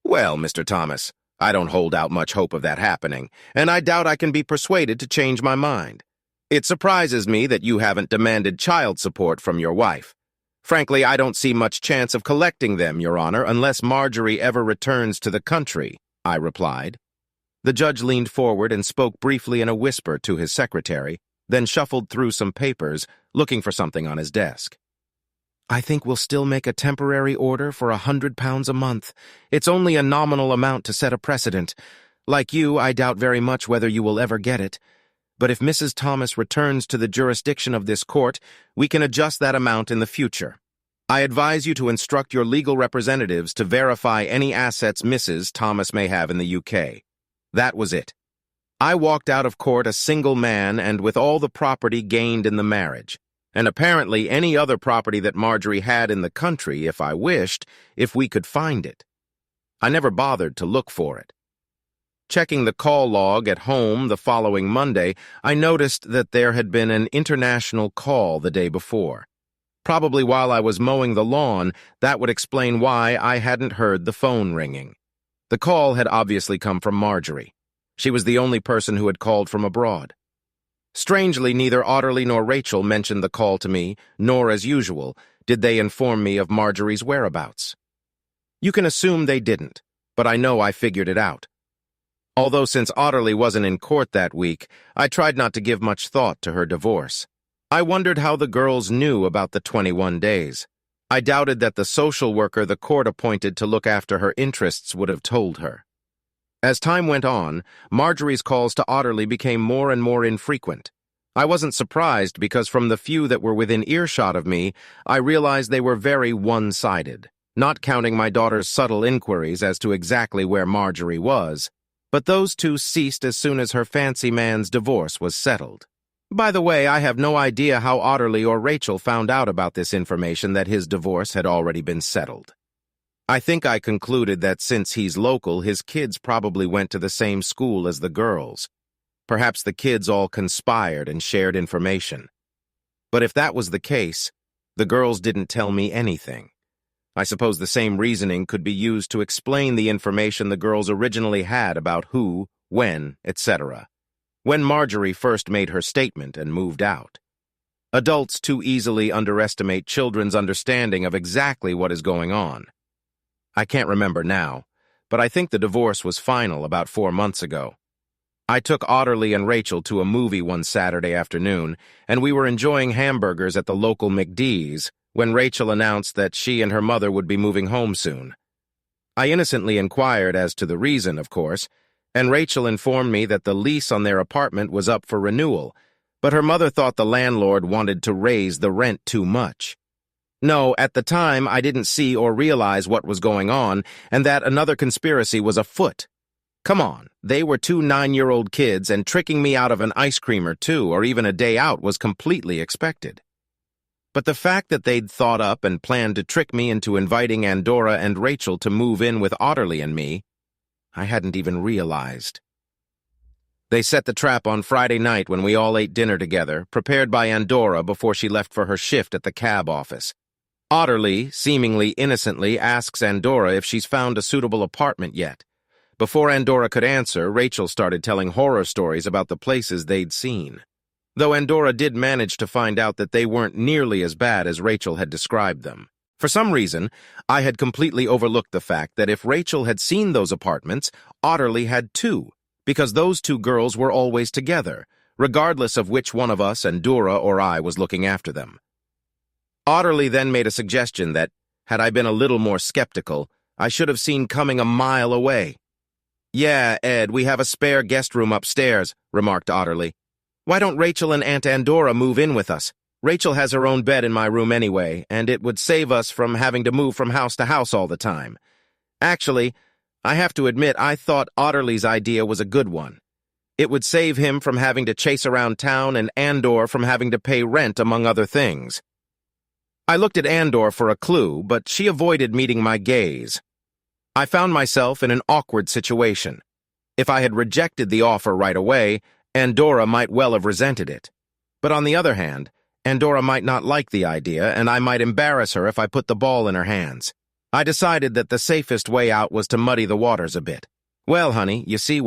"Well, Mr. Thomas, I don't hold out much hope of that happening, and I doubt I can be persuaded to change my mind. It surprises me that you haven't demanded child support from your wife. Frankly, I don't see much chance of collecting them, Your Honor, unless Marjorie ever returns to the country, I replied. The judge leaned forward and spoke briefly in a whisper to his secretary, then shuffled through some papers, looking for something on his desk. I think we'll still make a temporary order for £100 a month. It's only a nominal amount to set a precedent. Like you, I doubt very much whether you will ever get it. But if Mrs. Thomas returns to the jurisdiction of this court, we can adjust that amount in the future. I advise you to instruct your legal representatives to verify any assets Mrs. Thomas may have in the UK. That was it. I walked out of court a single man and with all the property gained in the marriage, and apparently any other property that Marjorie had in the country, if I wished, if we could find it. I never bothered to look for it. Checking the call log at home the following Monday, I noticed that there had been an international call the day before. Probably while I was mowing the lawn, that would explain why I hadn't heard the phone ringing. The call had obviously come from Marjorie. She was the only person who had called from abroad. Strangely, neither Otterly nor Rachel mentioned the call to me, nor, as usual, did they inform me of Marjorie's whereabouts. You can assume they didn't, but I know I figured it out. Although since Otterly wasn't in court that week, I tried not to give much thought to her divorce. I wondered how the girls knew about the 21 days. I doubted that the social worker the court appointed to look after her interests would have told her. As time went on, Marjorie's calls to Otterly became more and more infrequent. I wasn't surprised because from the few that were within earshot of me, I realized they were very one-sided, not counting my daughter's subtle inquiries as to exactly where Marjorie was. But those two ceased as soon as her fancy man's divorce was settled. By the way, I have no idea how Otterly or Rachel found out about this information that his divorce had already been settled. I think I concluded that since he's local, his kids probably went to the same school as the girls. Perhaps the kids all conspired and shared information. But if that was the case, the girls didn't tell me anything. I suppose the same reasoning could be used to explain the information the girls originally had about who, when, etc. when Marjorie first made her statement and moved out. Adults too easily underestimate children's understanding of exactly what is going on. I can't remember now, but I think the divorce was final about 4 months ago. I took Otterly and Rachel to a movie one Saturday afternoon, and we were enjoying hamburgers at the local McD's when Rachel announced that she and her mother would be moving home soon. I innocently inquired as to the reason, of course, and Rachel informed me that the lease on their apartment was up for renewal, but her mother thought the landlord wanted to raise the rent too much. No, at the time I didn't see or realize what was going on and that another conspiracy was afoot. Come on, they were 2 9-year-old kids and tricking me out of an ice cream or two or even a day out was completely expected. But the fact that they'd thought up and planned to trick me into inviting Andorra and Rachel to move in with Otterly and me, I hadn't even realized. They set the trap on Friday night when we all ate dinner together, prepared by Andorra before she left for her shift at the cab office. Otterly, seemingly innocently, asks Andorra if she's found a suitable apartment yet. Before Andorra could answer, Rachel started telling horror stories about the places they'd seen. Though Andorra did manage to find out that they weren't nearly as bad as Rachel had described them. For some reason, I had completely overlooked the fact that if Rachel had seen those apartments, Otterly had too, because those 2 girls were always together, regardless of which one of us, Andorra or I, was looking after them. Otterly then made a suggestion that, had I been a little more skeptical, I should have seen coming a mile away. "Yeah, Ed, we have a spare guest room upstairs," remarked Otterly. "Why don't Rachel and Aunt Andorra move in with us? Rachel has her own bed in my room anyway, and it would save us from having to move from house to house all the time." Actually, I have to admit I thought Otterly's idea was a good one. It would save him from having to chase around town and Andor from having to pay rent, among other things. I looked at Andor for a clue, but she avoided meeting my gaze. I found myself in an awkward situation. If I had rejected the offer right away, Andorra might well have resented it. But on the other hand, Andorra might not like the idea, and I might embarrass her if I put the ball in her hands. I decided that the safest way out was to muddy the waters a bit. "Well, honey, you see,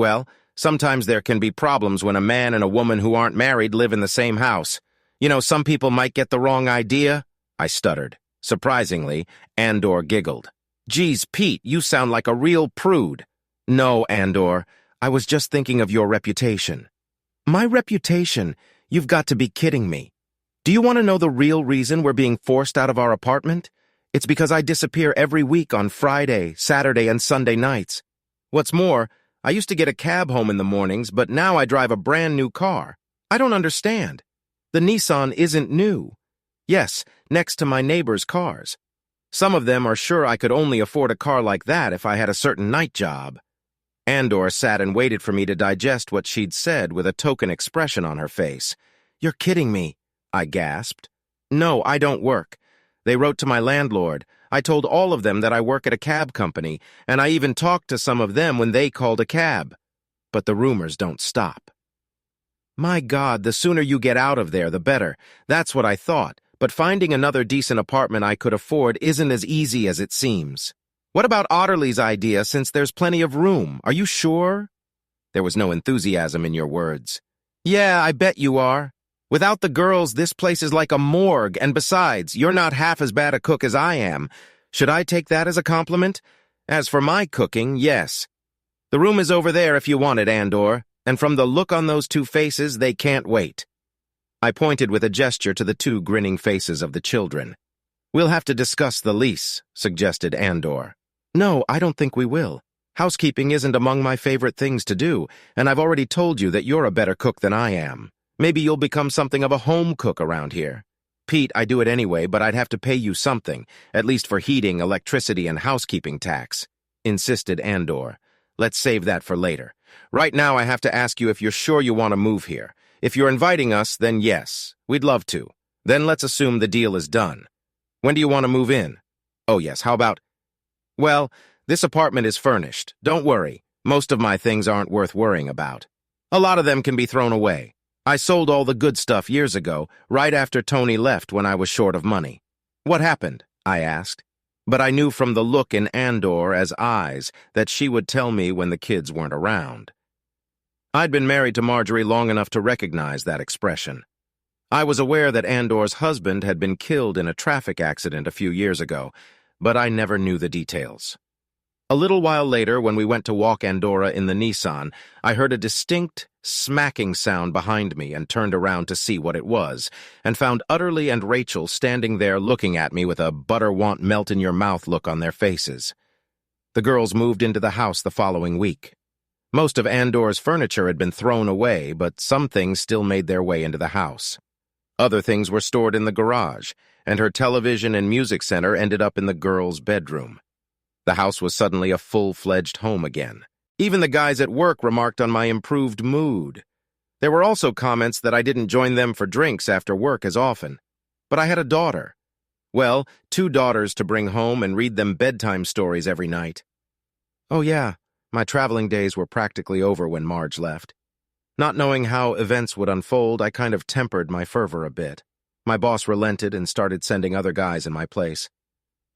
Sometimes there can be problems when a man and a woman who aren't married live in the same house. You know, some people might get the wrong idea, I stuttered. Surprisingly, Andor giggled. Geez, Pete, you sound like a real prude. No, Andor, I was just thinking of your reputation. My reputation? You've got to be kidding me. Do you want to know the real reason we're being forced out of our apartment? It's because I disappear every week on Friday, Saturday, and Sunday nights. What's more, I used to get a cab home in the mornings, but now I drive a brand new car. I don't understand. The Nissan isn't new. Yes, next to my neighbor's cars. Some of them are sure I could only afford a car like that if I had a certain night job. Andor sat and waited for me to digest what she'd said with a token expression on her face. You're kidding me, I gasped. No, I don't work. They wrote to my landlord. I told all of them that I work at a cab company, and I even talked to some of them when they called a cab. But the rumors don't stop. My God, the sooner you get out of there, the better. That's what I thought. But finding another decent apartment I could afford isn't as easy as it seems. What about Otterly's idea, since there's plenty of room? Are you sure? There was no enthusiasm in your words. Yeah, I bet you are. Without the girls, this place is like a morgue, and besides, you're not half as bad a cook as I am. Should I take that as a compliment? As for my cooking, yes. The room is over there if you want it, Andor, and from the look on those two faces, they can't wait. I pointed with a gesture to the two grinning faces of the children. We'll have to discuss the lease, suggested Andor. No, I don't think we will. Housekeeping isn't among my favorite things to do, and I've already told you that you're a better cook than I am. Maybe you'll become something of a home cook around here. Pete, I do it anyway, but I'd have to pay you something, at least for heating, electricity, and housekeeping tax, insisted Andor. Let's save that for later. Right now, I have to ask you if you're sure you want to move here. If you're inviting us, then yes, we'd love to. Then let's assume the deal is done. When do you want to move in? Oh yes, how about... Well, this apartment is furnished. Don't worry. Most of my things aren't worth worrying about. A lot of them can be thrown away. I sold all the good stuff years ago, right after Tony left when I was short of money. What happened? I asked. But I knew from the look in Andor's eyes that she would tell me when the kids weren't around. I'd been married to Marjorie long enough to recognize that expression. I was aware that Andor's husband had been killed in a traffic accident a few years ago, but I never knew the details. A little while later, when we went to walk Andorra in the Nissan, I heard a distinct, smacking sound behind me and turned around to see what it was, and found Utterly and Rachel standing there looking at me with a butter-want-melt-in-your-mouth look on their faces. The girls moved into the house the following week. Most of Andor's furniture had been thrown away, but some things still made their way into the house. Other things were stored in the garage, and her television and music center ended up in the girls' bedroom. The house was suddenly a full-fledged home again. Even the guys at work remarked on my improved mood. There were also comments that I didn't join them for drinks after work as often. But I had a daughter. Well, 2 daughters to bring home and read them bedtime stories every night. Oh yeah, my traveling days were practically over when Marge left. Not knowing how events would unfold, I kind of tempered my fervor a bit. My boss relented and started sending other guys in my place.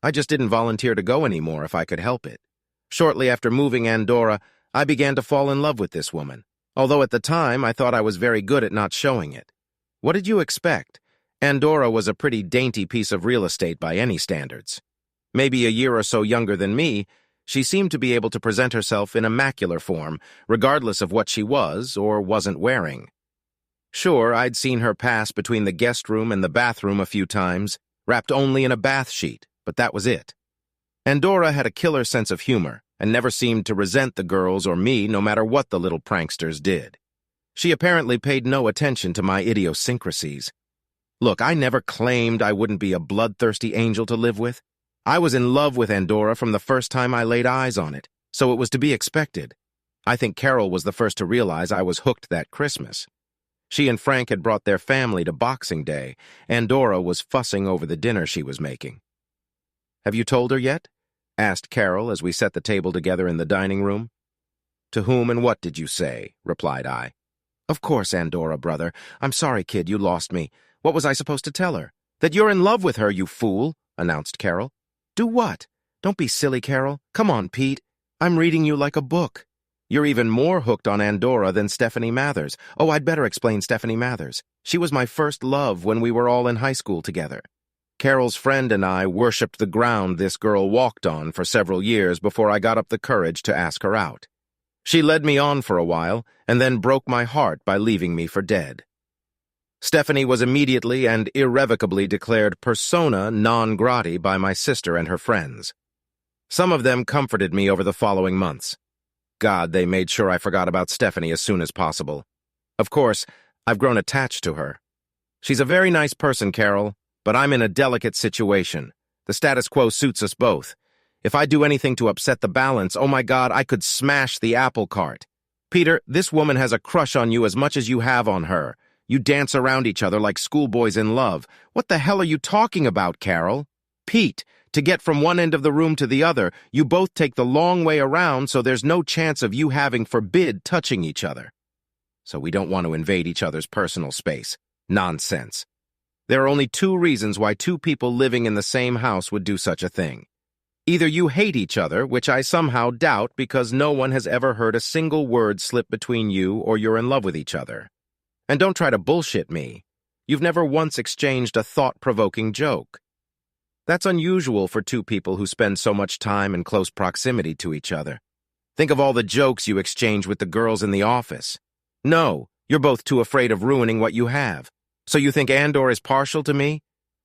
I just didn't volunteer to go anymore if I could help it. Shortly after moving Andorra, I began to fall in love with this woman, although at the time I thought I was very good at not showing it. What did you expect? Andorra was a pretty dainty piece of real estate by any standards. Maybe a year or so younger than me, she seemed to be able to present herself in immaculate form, regardless of what she was or wasn't wearing. Sure, I'd seen her pass between the guest room and the bathroom a few times, wrapped only in a bath sheet, but that was it. Andorra had a killer sense of humor and never seemed to resent the girls or me no matter what the little pranksters did. She apparently paid no attention to my idiosyncrasies. Look, I never claimed I wouldn't be a bloodthirsty angel to live with. I was in love with Andorra from the first time I laid eyes on it, so it was to be expected. I think Carol was the first to realize I was hooked that Christmas. She and Frank had brought their family to Boxing Day. Andorra was fussing over the dinner she was making. Have you told her yet? Asked Carol as we set the table together in the dining room. To whom and what did you say? Replied I. Of course, Andorra, brother. I'm sorry, kid, you lost me. What was I supposed to tell her? That you're in love with her, you fool, announced Carol. Do what? Don't be silly, Carol. Come on, Pete. I'm reading you like a book. You're even more hooked on Andorra than Stephanie Mathers. Oh, I'd better explain Stephanie Mathers. She was my first love when we were all in high school together. Carol's friend and I worshipped the ground this girl walked on for several years before I got up the courage to ask her out. She led me on for a while, and then broke my heart by leaving me for dead. Stephanie was immediately and irrevocably declared persona non grata by my sister and her friends. Some of them comforted me over the following months. God, they made sure I forgot about Stephanie as soon as possible. Of course, I've grown attached to her. She's a very nice person, Carol, but I'm in a delicate situation. The status quo suits us both. If I do anything to upset the balance, oh my God, I could smash the apple cart. Peter, this woman has a crush on you as much as you have on her. You dance around each other like schoolboys in love. What the hell are you talking about, Carol? Pete, to get from one end of the room to the other, you both take the long way around, so there's no chance of you having forbid touching each other. So we don't want to invade each other's personal space. Nonsense. There are only two reasons why two people living in the same house would do such a thing. Either you hate each other, which I somehow doubt because no one has ever heard a single word slip between you, or you're in love with each other. And don't try to bullshit me. You've never once exchanged a thought-provoking joke. That's unusual for two people who spend so much time in close proximity to each other. Think of all the jokes you exchange with the girls in the office. No, you're both too afraid of ruining what you have. So you think Andor is partial to me?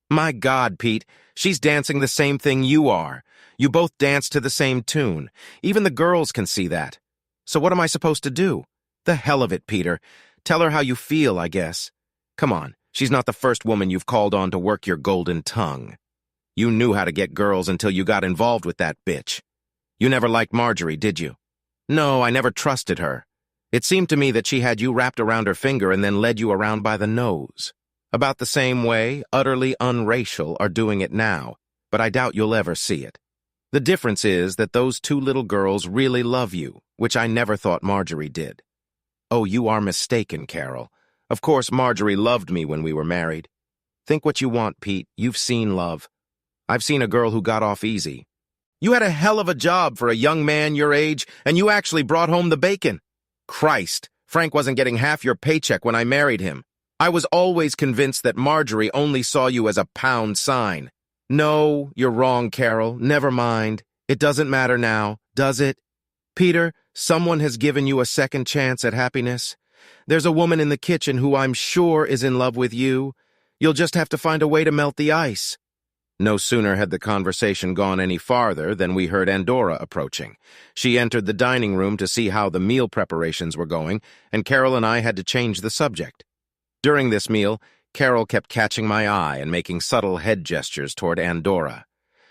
My God, Pete, she's dancing the same thing you are. You both dance to the same tune. Even the girls can see that. So what am I supposed to do? The hell of it, Peter. Tell her how you feel, I guess. Come on, she's not the first woman you've called on to work your golden tongue. You knew how to get girls until you got involved with that bitch. You never liked Marjorie, did you? No, I never trusted her. It seemed to me that she had you wrapped around her finger and then led you around by the nose. About the same way utterly unracial are doing it now, but I doubt you'll ever see it. The difference is that those two little girls really love you, which I never thought Marjorie did. Oh, you are mistaken, Carol. Of course, Marjorie loved me when we were married. Think what you want, Pete. You've seen love. I've seen a girl who got off easy. You had a hell of a job for a young man your age, and you actually brought home the bacon. Christ, Frank wasn't getting half your paycheck when I married him. I was always convinced that Marjorie only saw you as a pound sign. No, you're wrong, Carol. Never mind. It doesn't matter now, does it? Peter, someone has given you a second chance at happiness. There's a woman in the kitchen who I'm sure is in love with you. You'll just have to find a way to melt the ice. No sooner had the conversation gone any farther than we heard Andorra approaching. She entered the dining room to see how the meal preparations were going, and Carol and I had to change the subject. During this meal, Carol kept catching my eye and making subtle head gestures toward Andorra.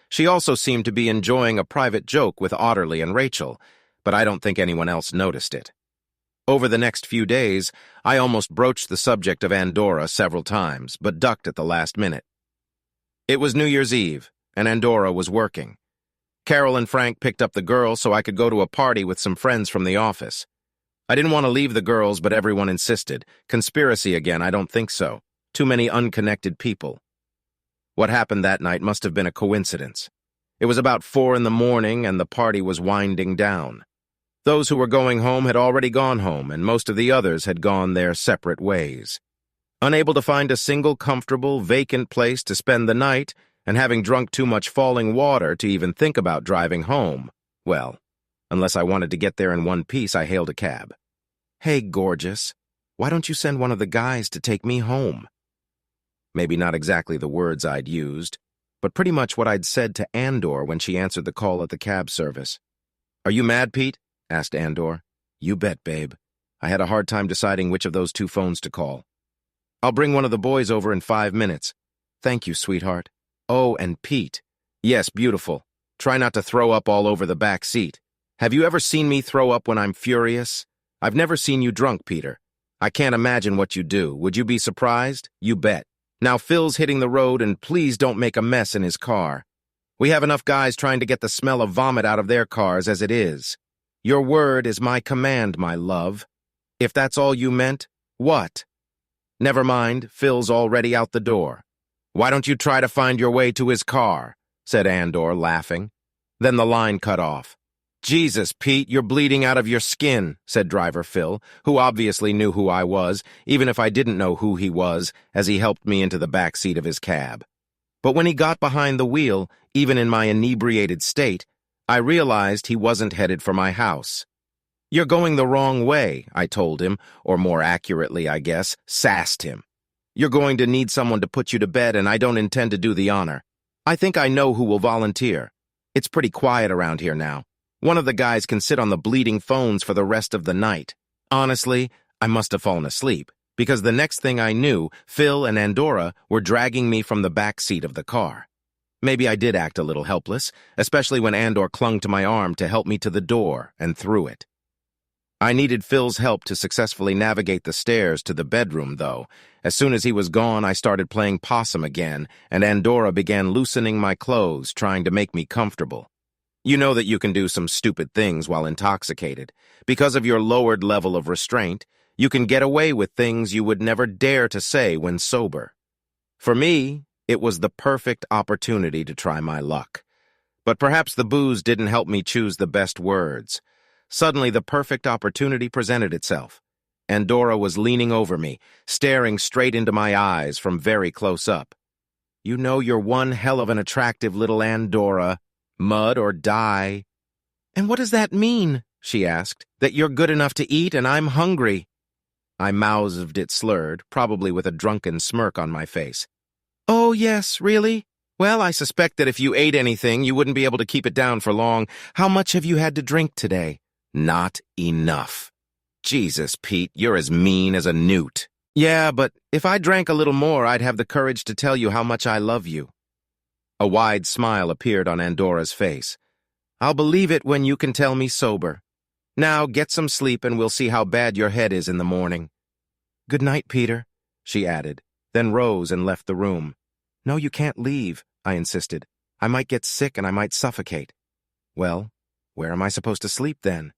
She also seemed to be enjoying a private joke with Otterly and Rachel, but I don't think anyone else noticed it. Over the next few days, I almost broached the subject of Andorra several times, but ducked at the last minute. It was New Year's Eve, and Andorra was working. Carol and Frank picked up the girls so I could go to a party with some friends from the office. I didn't want to leave the girls, but everyone insisted. Conspiracy again, I don't think so. Too many unconnected people. What happened that night must have been a coincidence. It was about 4 a.m, and the party was winding down. Those who were going home had already gone home, and most of the others had gone their separate ways. Unable to find a single comfortable, vacant place to spend the night, and having drunk too much falling water to even think about driving home, well, unless I wanted to get there in one piece, I hailed a cab. Hey, gorgeous, why don't you send one of the guys to take me home? Maybe not exactly the words I'd used, but pretty much what I'd said to Andor when she answered the call at the cab service. Are you mad, Pete? Asked Andor. You bet, babe. I had a hard time deciding which of those two phones to call. I'll bring one of the boys over in 5 minutes. Thank you, sweetheart. Oh, and Pete. Yes, beautiful. Try not to throw up all over the back seat. Have you ever seen me throw up when I'm furious? I've never seen you drunk, Peter. I can't imagine what you do. Would you be surprised? You bet. Now Phil's hitting the road, and please don't make a mess in his car. We have enough guys trying to get the smell of vomit out of their cars as it is. Your word is my command, my love. If that's all you meant, what? Never mind, Phil's already out the door. Why don't you try to find your way to his car? Said Andor, laughing. Then the line cut off. Jesus, Pete, you're bleeding out of your skin, said driver Phil, who obviously knew who I was, even if I didn't know who he was, as he helped me into the back seat of his cab. But when he got behind the wheel, even in my inebriated state, I realized he wasn't headed for my house. You're going the wrong way, I told him, or more accurately, I guess, sassed him. You're going to need someone to put you to bed, and I don't intend to do the honor. I think I know who will volunteer. It's pretty quiet around here now. One of the guys can sit on the bleeding phones for the rest of the night. Honestly, I must have fallen asleep, because the next thing I knew, Phil and Andorra were dragging me from the back seat of the car. Maybe I did act a little helpless, especially when Andor clung to my arm to help me to the door and through it. I needed Phil's help to successfully navigate the stairs to the bedroom, though. As soon as he was gone, I started playing possum again, and Andorra began loosening my clothes, trying to make me comfortable. You know that you can do some stupid things while intoxicated. Because of your lowered level of restraint, you can get away with things you would never dare to say when sober. For me, it was the perfect opportunity to try my luck. But perhaps the booze didn't help me choose the best words. Suddenly, the perfect opportunity presented itself. Andorra was leaning over me, staring straight into my eyes from very close up. You know you're one hell of an attractive little Andorra. Mud or die. And what does that mean? She asked. That you're good enough to eat and I'm hungry. I mouthed it slurred, probably with a drunken smirk on my face. Oh, yes, really? Well, I suspect that if you ate anything, you wouldn't be able to keep it down for long. How much have you had to drink today? Not enough. Jesus, Pete, you're as mean as a newt. Yeah, but if I drank a little more, I'd have the courage to tell you how much I love you. A wide smile appeared on Andorra's face. I'll believe it when you can tell me sober. Now get some sleep and we'll see how bad your head is in the morning. Good night, Peter, she added, then rose and left the room. No, you can't leave, I insisted. I might get sick and I might suffocate. Well, where am I supposed to sleep then?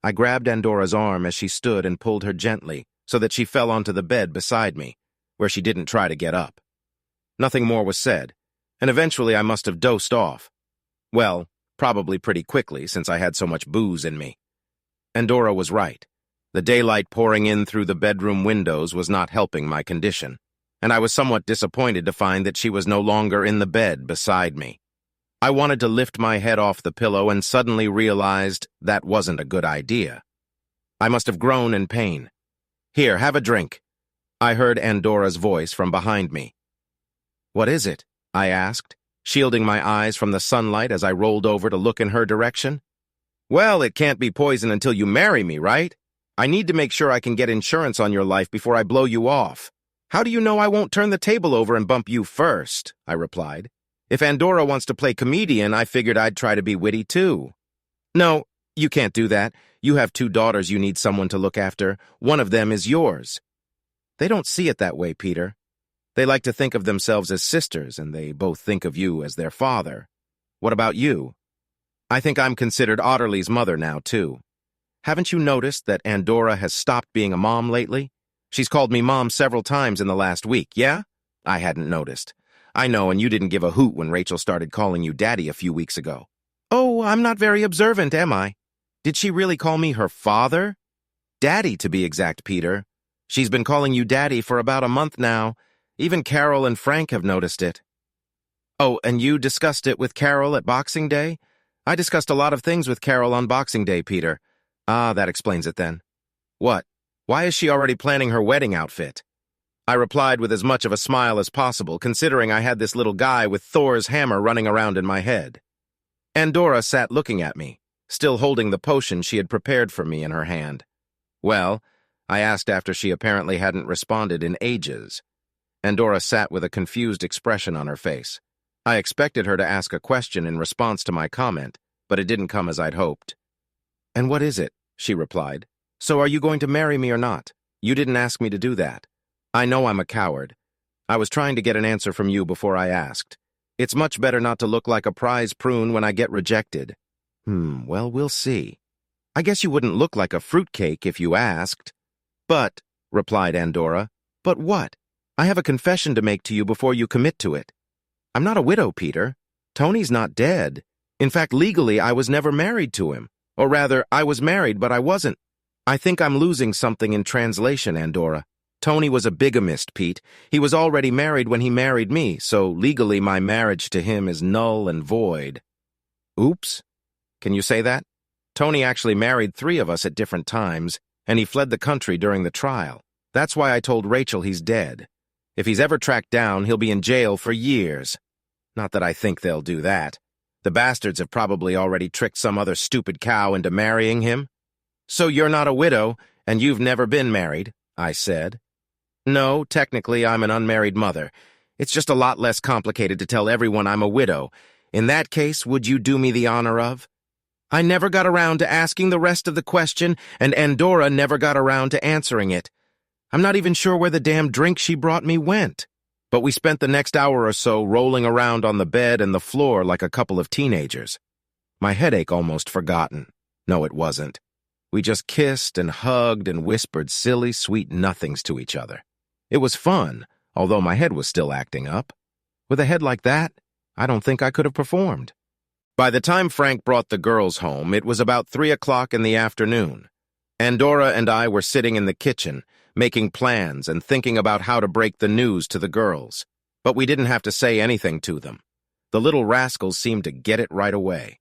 I grabbed Andorra's arm as she stood and pulled her gently so that she fell onto the bed beside me, where she didn't try to get up. Nothing more was said, and eventually I must have dozed off. Well, probably pretty quickly since I had so much booze in me. Andorra was right. The daylight pouring in through the bedroom windows was not helping my condition, and I was somewhat disappointed to find that she was no longer in the bed beside me. I wanted to lift my head off the pillow and suddenly realized that wasn't a good idea. I must have groaned in pain. Here, have a drink. I heard Andorra's voice from behind me. What is it? I asked, shielding my eyes from the sunlight as I rolled over to look in her direction. Well, it can't be poison until you marry me, right? I need to make sure I can get insurance on your life before I blow you off. How do you know I won't turn the table over and bump you first? I replied. If Andorra wants to play comedian, I figured I'd try to be witty too. No, you can't do that. You have 2 daughters you need someone to look after. One of them is yours. They don't see it that way, Peter. They like to think of themselves as sisters, and they both think of you as their father. What about you? I think I'm considered Otterly's mother now, too. Haven't you noticed that Andorra has stopped being a mom lately? She's called me mom several times in the last week, yeah? I hadn't noticed. I know, and you didn't give a hoot when Rachel started calling you daddy a few weeks ago. Oh, I'm not very observant, am I? Did she really call me her father? Daddy, to be exact, Peter. She's been calling you daddy for about a month now. Even Carol and Frank have noticed it. Oh, and you discussed it with Carol at Boxing Day? I discussed a lot of things with Carol on Boxing Day, Peter. Ah, that explains it then. What? Why is she already planning her wedding outfit? I replied with as much of a smile as possible, considering I had this little guy with Thor's hammer running around in my head. Andorra sat looking at me, still holding the potion she had prepared for me in her hand. Well, I asked after she apparently hadn't responded in ages. Andorra sat with a confused expression on her face. I expected her to ask a question in response to my comment, but it didn't come as I'd hoped. And what is it? She replied. So are you going to marry me or not? You didn't ask me to do that. I know I'm a coward. I was trying to get an answer from you before I asked. It's much better not to look like a prize prune when I get rejected. Well, we'll see. I guess you wouldn't look like a fruitcake if you asked. But, replied Andorra, but what? I have a confession to make to you before you commit to it. I'm not a widow, Peter. Tony's not dead. In fact, legally, I was never married to him. Or rather, I was married, but I wasn't. I think I'm losing something in translation, Andorra. Tony was a bigamist, Pete. He was already married when he married me, so legally my marriage to him is null and void. Oops. Can you say that? Tony actually married 3 of us at different times, and he fled the country during the trial. That's why I told Rachel he's dead. If he's ever tracked down, he'll be in jail for years. Not that I think they'll do that. The bastards have probably already tricked some other stupid cow into marrying him. So you're not a widow, and you've never been married, I said. No, technically I'm an unmarried mother. It's just a lot less complicated to tell everyone I'm a widow. In that case, would you do me the honor of? I never got around to asking the rest of the question, and Andorra never got around to answering it. I'm not even sure where the damn drink she brought me went. But we spent the next hour or so rolling around on the bed and the floor like a couple of teenagers. My headache almost forgotten. No, it wasn't. We just kissed and hugged and whispered silly, sweet nothings to each other. It was fun, although my head was still acting up. With a head like that, I don't think I could have performed. By the time Frank brought the girls home, it was about 3 o'clock in the afternoon. Andorra and I were sitting in the kitchen, making plans and thinking about how to break the news to the girls. But we didn't have to say anything to them. The little rascals seemed to get it right away.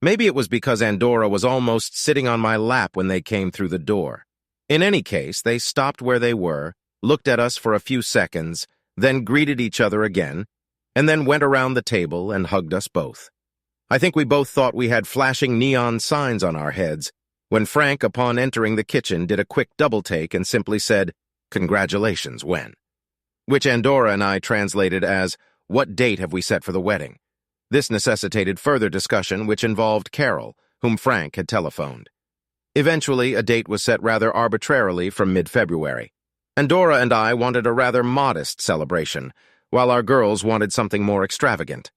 Maybe it was because Andorra was almost sitting on my lap when they came through the door. In any case, they stopped where they were, looked at us for a few seconds, then greeted each other again, and then went around the table and hugged us both. I think we both thought we had flashing neon signs on our heads, when Frank, upon entering the kitchen, did a quick double-take and simply said, "Congratulations, when?" Which Andorra and I translated as, "What date have we set for the wedding?" This necessitated further discussion, which involved Carol, whom Frank had telephoned. Eventually, a date was set rather arbitrarily from mid-February. Andorra and I wanted a rather modest celebration, while our girls wanted something more extravagant.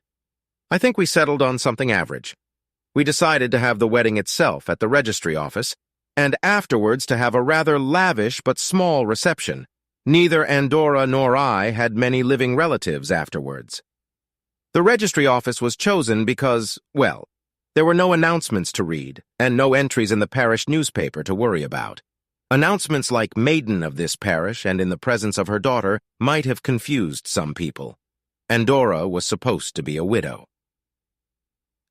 I think we settled on something average. We decided to have the wedding itself at the registry office, and afterwards to have a rather lavish but small reception. Neither Andorra nor I had many living relatives afterwards. The registry office was chosen because, well, there were no announcements to read and no entries in the parish newspaper to worry about. Announcements like "Maiden of this parish and in the presence of her daughter" might have confused some people. Andorra was supposed to be a widow.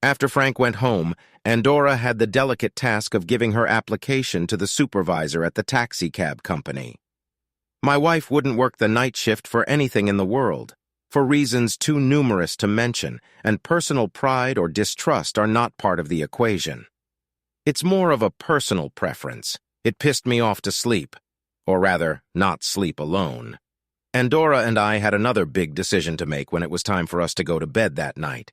After Frank went home, Andorra had the delicate task of giving her application to the supervisor at the taxi cab company. My wife wouldn't work the night shift for anything in the world, for reasons too numerous to mention, and personal pride or distrust are not part of the equation. It's more of a personal preference. It pissed me off to sleep, or rather, not sleep alone. Andorra and I had another big decision to make when it was time for us to go to bed that night.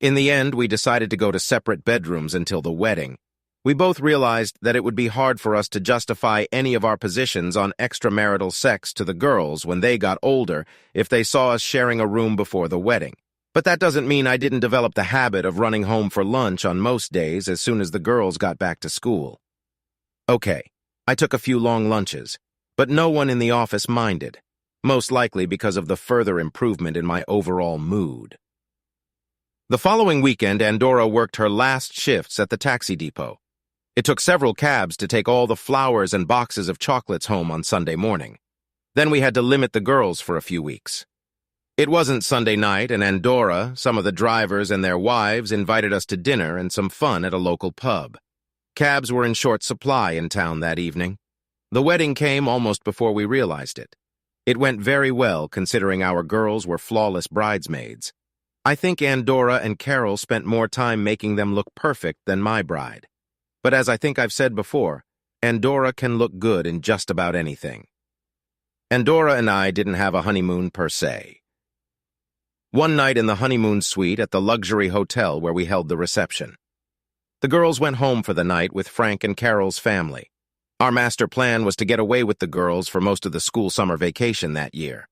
In the end, we decided to go to separate bedrooms until the wedding. We both realized that it would be hard for us to justify any of our positions on extramarital sex to the girls when they got older if they saw us sharing a room before the wedding. But that doesn't mean I didn't develop the habit of running home for lunch on most days as soon as the girls got back to school. Okay, I took a few long lunches, but no one in the office minded, most likely because of the further improvement in my overall mood. The following weekend, Andorra worked her last shifts at the taxi depot. It took several cabs to take all the flowers and boxes of chocolates home on Sunday morning. Then we had to limit the girls for a few weeks. It wasn't Sunday night, and Andorra, some of the drivers and their wives invited us to dinner and some fun at a local pub. Cabs were in short supply in town that evening. The wedding came almost before we realized it. It went very well considering our girls were flawless bridesmaids. I think Andorra and Carol spent more time making them look perfect than my bride. But as I think I've said before, Andorra can look good in just about anything. Andorra and I didn't have a honeymoon per se. One night in the honeymoon suite at the luxury hotel where we held the reception. The girls went home for the night with Frank and Carol's family. Our master plan was to get away with the girls for most of the school summer vacation that year.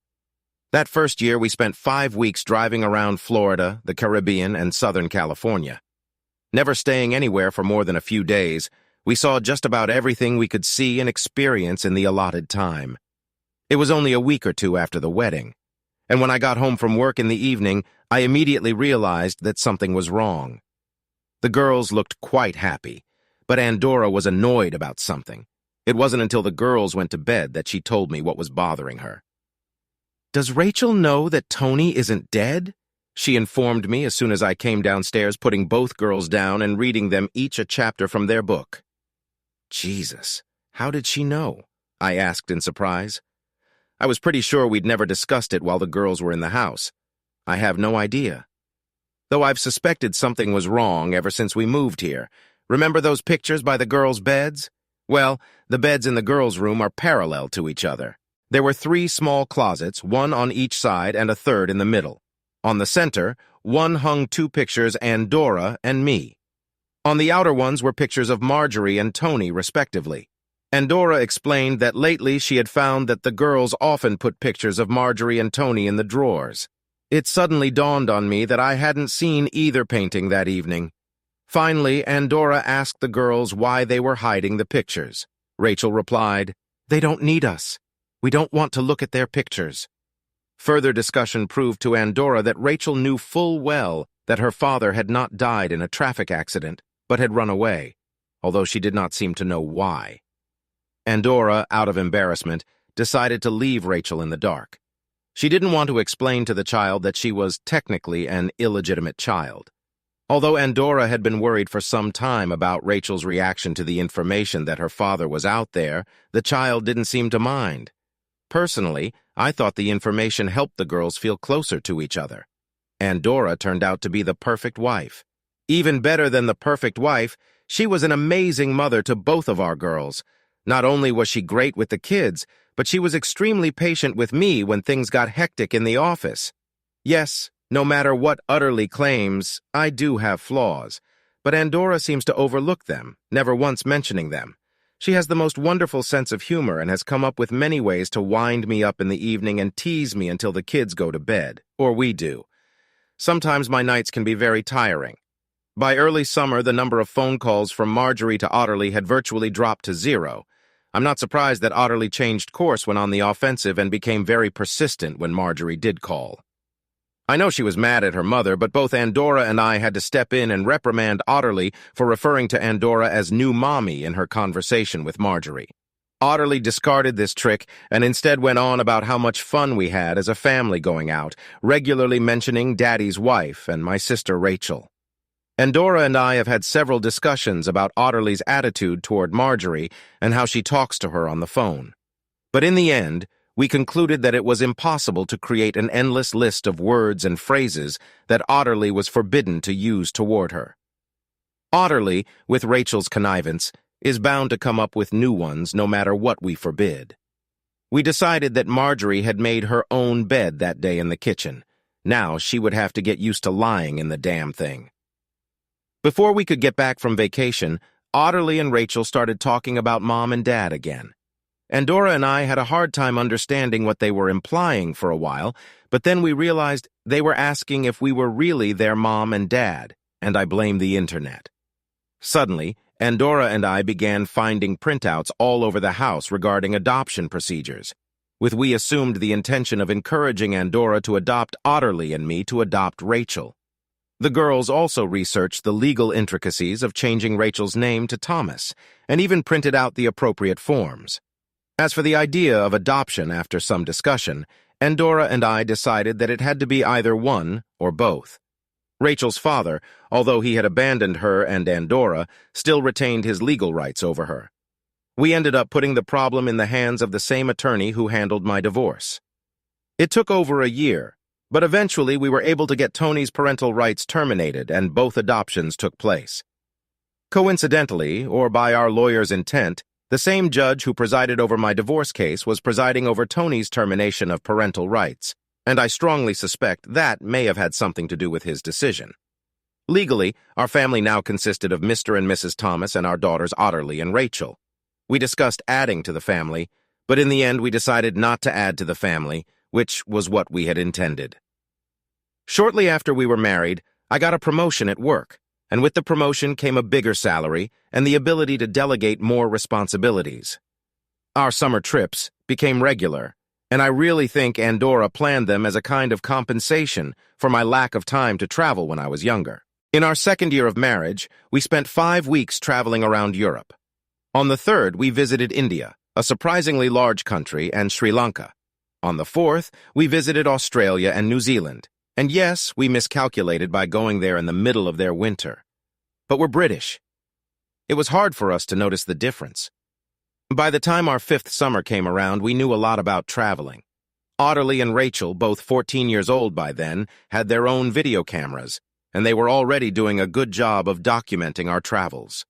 That first year, we spent 5 weeks driving around Florida, the Caribbean, and Southern California. Never staying anywhere for more than a few days, we saw just about everything we could see and experience in the allotted time. It was only a week or two after the wedding, and when I got home from work in the evening, I immediately realized that something was wrong. The girls looked quite happy, but Andorra was annoyed about something. It wasn't until the girls went to bed that she told me what was bothering her. "Does Rachel know that Tony isn't dead?" She informed me as soon as I came downstairs, putting both girls down and reading them each a chapter from their book. Jesus, how did she know? I asked in surprise. I was pretty sure we'd never discussed it while the girls were in the house. I have no idea. Though I've suspected something was wrong ever since we moved here. Remember those pictures by the girls' beds? Well, the beds in the girls' room are parallel to each other. There were 3 small closets, one on each side and a third in the middle. On the center, one hung 2 pictures, Andorra and me. On the outer ones were pictures of Marjorie and Tony, respectively. Andorra explained that lately she had found that the girls often put pictures of Marjorie and Tony in the drawers. It suddenly dawned on me that I hadn't seen either painting that evening. Finally, Andorra asked the girls why they were hiding the pictures. Rachel replied, "They don't need us. We don't want to look at their pictures." Further discussion proved to Andorra that Rachel knew full well that her father had not died in a traffic accident, but had run away, although she did not seem to know why. Andorra, out of embarrassment, decided to leave Rachel in the dark. She didn't want to explain to the child that she was technically an illegitimate child. Although Andorra had been worried for some time about Rachel's reaction to the information that her father was out there, the child didn't seem to mind. Personally, I thought the information helped the girls feel closer to each other. Andorra turned out to be the perfect wife. Even better than the perfect wife, she was an amazing mother to both of our girls. Not only was she great with the kids, but she was extremely patient with me when things got hectic in the office. Yes, no matter what utterly claims, I do have flaws, but Andorra seems to overlook them, never once mentioning them. She has the most wonderful sense of humor and has come up with many ways to wind me up in the evening and tease me until the kids go to bed, or we do. Sometimes my nights can be very tiring. By early summer, the number of phone calls from Marjorie to Otterly had virtually dropped to 0. I'm not surprised that Otterly changed course when on the offensive and became very persistent when Marjorie did call. I know she was mad at her mother, but both Andorra and I had to step in and reprimand Otterly for referring to Andorra as new mommy in her conversation with Marjorie. Otterly discarded this trick and instead went on about how much fun we had as a family going out, regularly mentioning Daddy's wife and my sister Rachel. Andorra and I have had several discussions about Otterly's attitude toward Marjorie and how she talks to her on the phone. But in the end, we concluded that it was impossible to create an endless list of words and phrases that Otterly was forbidden to use toward her. Otterly, with Rachel's connivance, is bound to come up with new ones no matter what we forbid. We decided that Marjorie had made her own bed that day in the kitchen. Now she would have to get used to lying in the damn thing. Before we could get back from vacation, Otterly and Rachel started talking about Mom and Dad again. Andorra and I had a hard time understanding what they were implying for a while, but then we realized they were asking if we were really their mom and dad, and I blamed the internet. Suddenly, Andorra and I began finding printouts all over the house regarding adoption procedures, with we assumed the intention of encouraging Andorra to adopt Otterly and me to adopt Rachel. The girls also researched the legal intricacies of changing Rachel's name to Thomas, and even printed out the appropriate forms. As for the idea of adoption after some discussion, Andorra and I decided that it had to be either one or both. Rachel's father, although he had abandoned her and Andorra, still retained his legal rights over her. We ended up putting the problem in the hands of the same attorney who handled my divorce. It took over a year, but eventually we were able to get Tony's parental rights terminated and both adoptions took place. Coincidentally, or by our lawyer's intent, the same judge who presided over my divorce case was presiding over Tony's termination of parental rights, and I strongly suspect that may have had something to do with his decision. Legally, our family now consisted of Mr. and Mrs. Thomas and our daughters Otterly and Rachel. We discussed adding to the family, but in the end we decided not to add to the family, which was what we had intended. Shortly after we were married, I got a promotion at work, and with the promotion came a bigger salary and the ability to delegate more responsibilities. Our summer trips became regular, and I really think Andorra planned them as a kind of compensation for my lack of time to travel when I was younger. In our second year of marriage, we spent 5 weeks traveling around Europe. On the third, we visited India, a surprisingly large country, and Sri Lanka. On the fourth, we visited Australia and New Zealand. And yes, we miscalculated by going there in the middle of their winter. But we're British. It was hard for us to notice the difference. By the time our fifth summer came around, we knew a lot about traveling. Otterly and Rachel, both 14 years old by then, had their own video cameras, and they were already doing a good job of documenting our travels.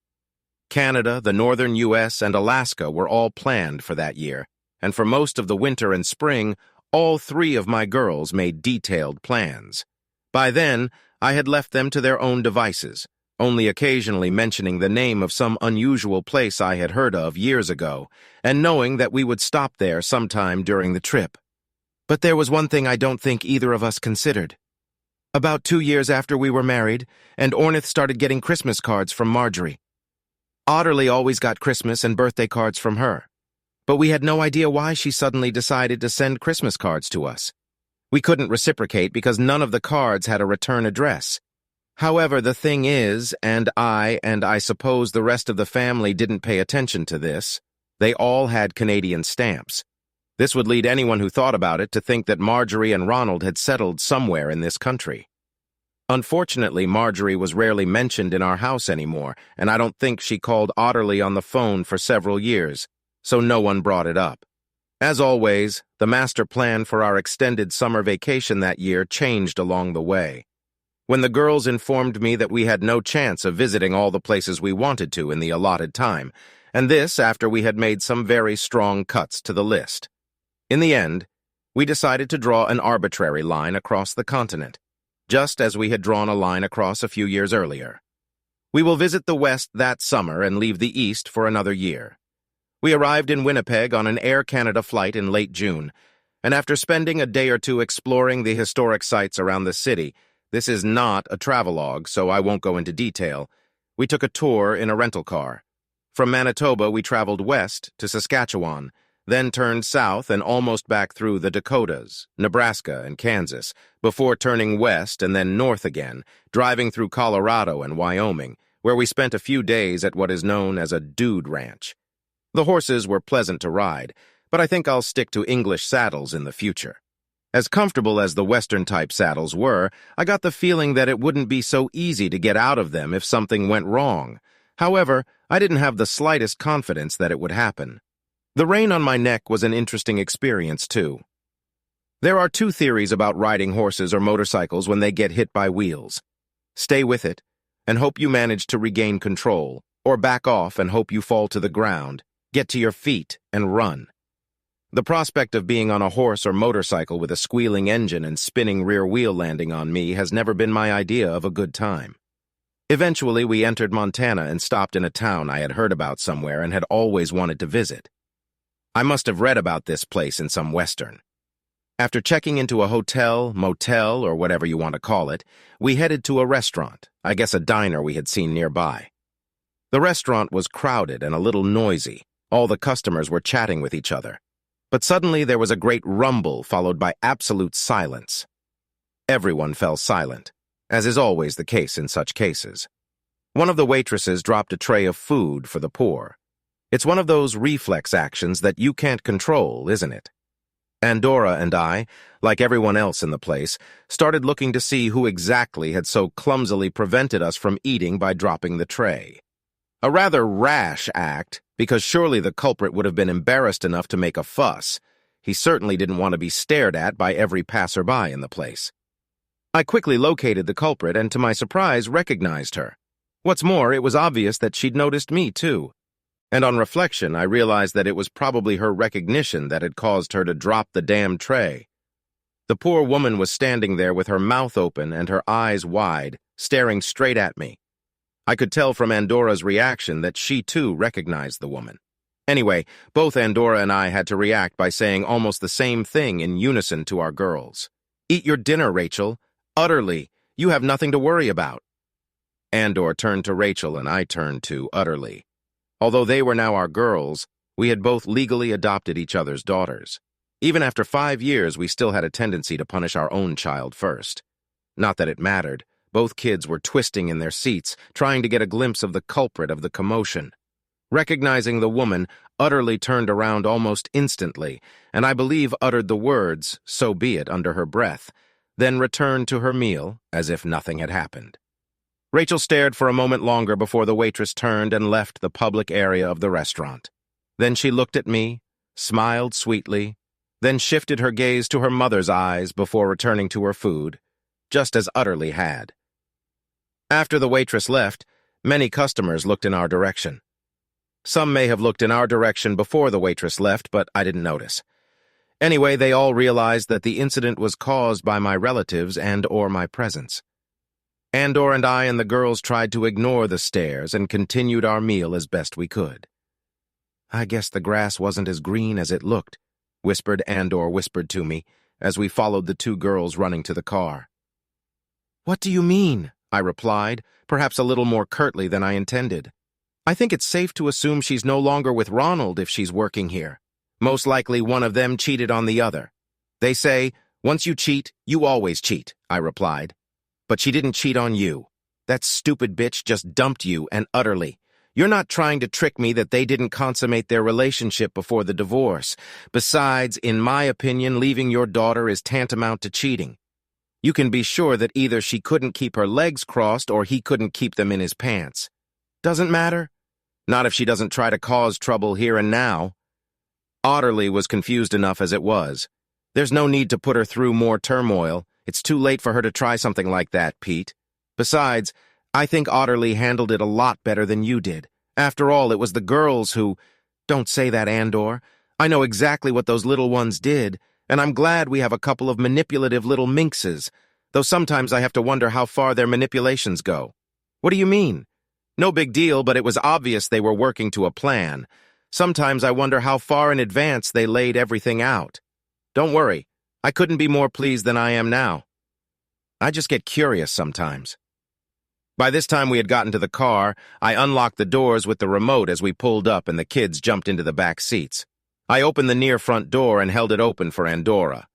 Canada, the northern U.S., and Alaska were all planned for that year, and for most of the winter and spring, all three of my girls made detailed plans. By then, I had left them to their own devices, only occasionally mentioning the name of some unusual place I had heard of years ago, and knowing that we would stop there sometime during the trip. But there was one thing I don't think either of us considered. About 2 years after we were married, and Ornith started getting Christmas cards from Marjorie. Otterly always got Christmas and birthday cards from her, but we had no idea why she suddenly decided to send Christmas cards to us. We couldn't reciprocate because none of the cards had a return address. However, the thing is, and I suppose the rest of the family didn't pay attention to this, they all had Canadian stamps. This would lead anyone who thought about it to think that Marjorie and Ronald had settled somewhere in this country. Unfortunately, Marjorie was rarely mentioned in our house anymore, and I don't think she called Otterly on the phone for several years, so no one brought it up. As always, the master plan for our extended summer vacation that year changed along the way. When the girls informed me that we had no chance of visiting all the places we wanted to in the allotted time, and this after we had made some very strong cuts to the list. In the end, we decided to draw an arbitrary line across the continent, just as we had drawn a line across a few years earlier. We will visit the West that summer and leave the East for another year. We arrived in Winnipeg on an Air Canada flight in late June, and after spending a day or two exploring the historic sites around the city, this is not a travelogue, so I won't go into detail, we took a tour in a rental car. From Manitoba, we traveled west to Saskatchewan, then turned south and almost back through the Dakotas, Nebraska, and Kansas, before turning west and then north again, driving through Colorado and Wyoming, where we spent a few days at what is known as a dude ranch. The horses were pleasant to ride, but I think I'll stick to English saddles in the future. As comfortable as the Western-type saddles were, I got the feeling that it wouldn't be so easy to get out of them if something went wrong. However, I didn't have the slightest confidence that it would happen. The rein on my neck was an interesting experience, too. There are two theories about riding horses or motorcycles when they get hit by wheels. Stay with it and hope you manage to regain control, or back off and hope you fall to the ground, get to your feet, and run. The prospect of being on a horse or motorcycle with a squealing engine and spinning rear wheel landing on me has never been my idea of a good time. Eventually, we entered Montana and stopped in a town I had heard about somewhere and had always wanted to visit. I must have read about this place in some Western. After checking into a hotel, motel, or whatever you want to call it, we headed to a restaurant, I guess a diner we had seen nearby. The restaurant was crowded and a little noisy. All the customers were chatting with each other. But suddenly there was a great rumble followed by absolute silence. Everyone fell silent, as is always the case in such cases. One of the waitresses dropped a tray of food for the poor. It's one of those reflex actions that you can't control, isn't it? Andorra and I, like everyone else in the place, started looking to see who exactly had so clumsily prevented us from eating by dropping the tray. A rather rash act, because surely the culprit would have been embarrassed enough to make a fuss. He certainly didn't want to be stared at by every passerby in the place. I quickly located the culprit and, to my surprise, recognized her. What's more, it was obvious that she'd noticed me, too. And on reflection, I realized that it was probably her recognition that had caused her to drop the damn tray. The poor woman was standing there with her mouth open and her eyes wide, staring straight at me. I could tell from Andorra's reaction that she, too, recognized the woman. Anyway, both Andorra and I had to react by saying almost the same thing in unison to our girls. "Eat your dinner, Rachel. Utterly. You have nothing to worry about." Andor turned to Rachel and I turned to Utterly. Although they were now our girls, we had both legally adopted each other's daughters. Even after 5 years, we still had a tendency to punish our own child first. Not that it mattered, Both kids were twisting in their seats, trying to get a glimpse of the culprit of the commotion. Recognizing the woman, Utterly turned around almost instantly, and I believe uttered the words, "So be it," under her breath, then returned to her meal as if nothing had happened. Rachel stared for a moment longer before the waitress turned and left the public area of the restaurant. Then she looked at me, smiled sweetly, then shifted her gaze to her mother's eyes before returning to her food, just as Utterly had. After the waitress left, many customers looked in our direction. Some may have looked in our direction before the waitress left, but I didn't notice. Anyway, they all realized that the incident was caused by my relatives and/or my presence. Andor and I and the girls tried to ignore the stares and continued our meal as best we could. "I guess the grass wasn't as green as it looked," Andor whispered to me as we followed the two girls running to the car. "What do you mean?" I replied, perhaps a little more curtly than I intended. "I think it's safe to assume she's no longer with Ronald if she's working here. Most likely one of them cheated on the other. They say, once you cheat, you always cheat," I replied. "But she didn't cheat on you. That stupid bitch just dumped you and Utterly. You're not trying to trick me that they didn't consummate their relationship before the divorce. Besides, in my opinion, leaving your daughter is tantamount to cheating. You can be sure that either she couldn't keep her legs crossed or he couldn't keep them in his pants. Doesn't matter. Not if she doesn't try to cause trouble here and now." Utterly was confused enough as it was. "There's no need to put her through more turmoil. It's too late for her to try something like that, Pete. Besides, I think Utterly handled it a lot better than you did. After all, it was the girls who—" "Don't say that, Andor. I know exactly what those little ones did, and I'm glad we have a couple of manipulative little minxes, though sometimes I have to wonder how far their manipulations go." "What do you mean?" "No big deal, but it was obvious they were working to a plan. Sometimes I wonder how far in advance they laid everything out. Don't worry, I couldn't be more pleased than I am now. I just get curious sometimes." By this time we had gotten to the car. I unlocked the doors with the remote as we pulled up and the kids jumped into the back seats. I opened the near front door and held it open for Andorra.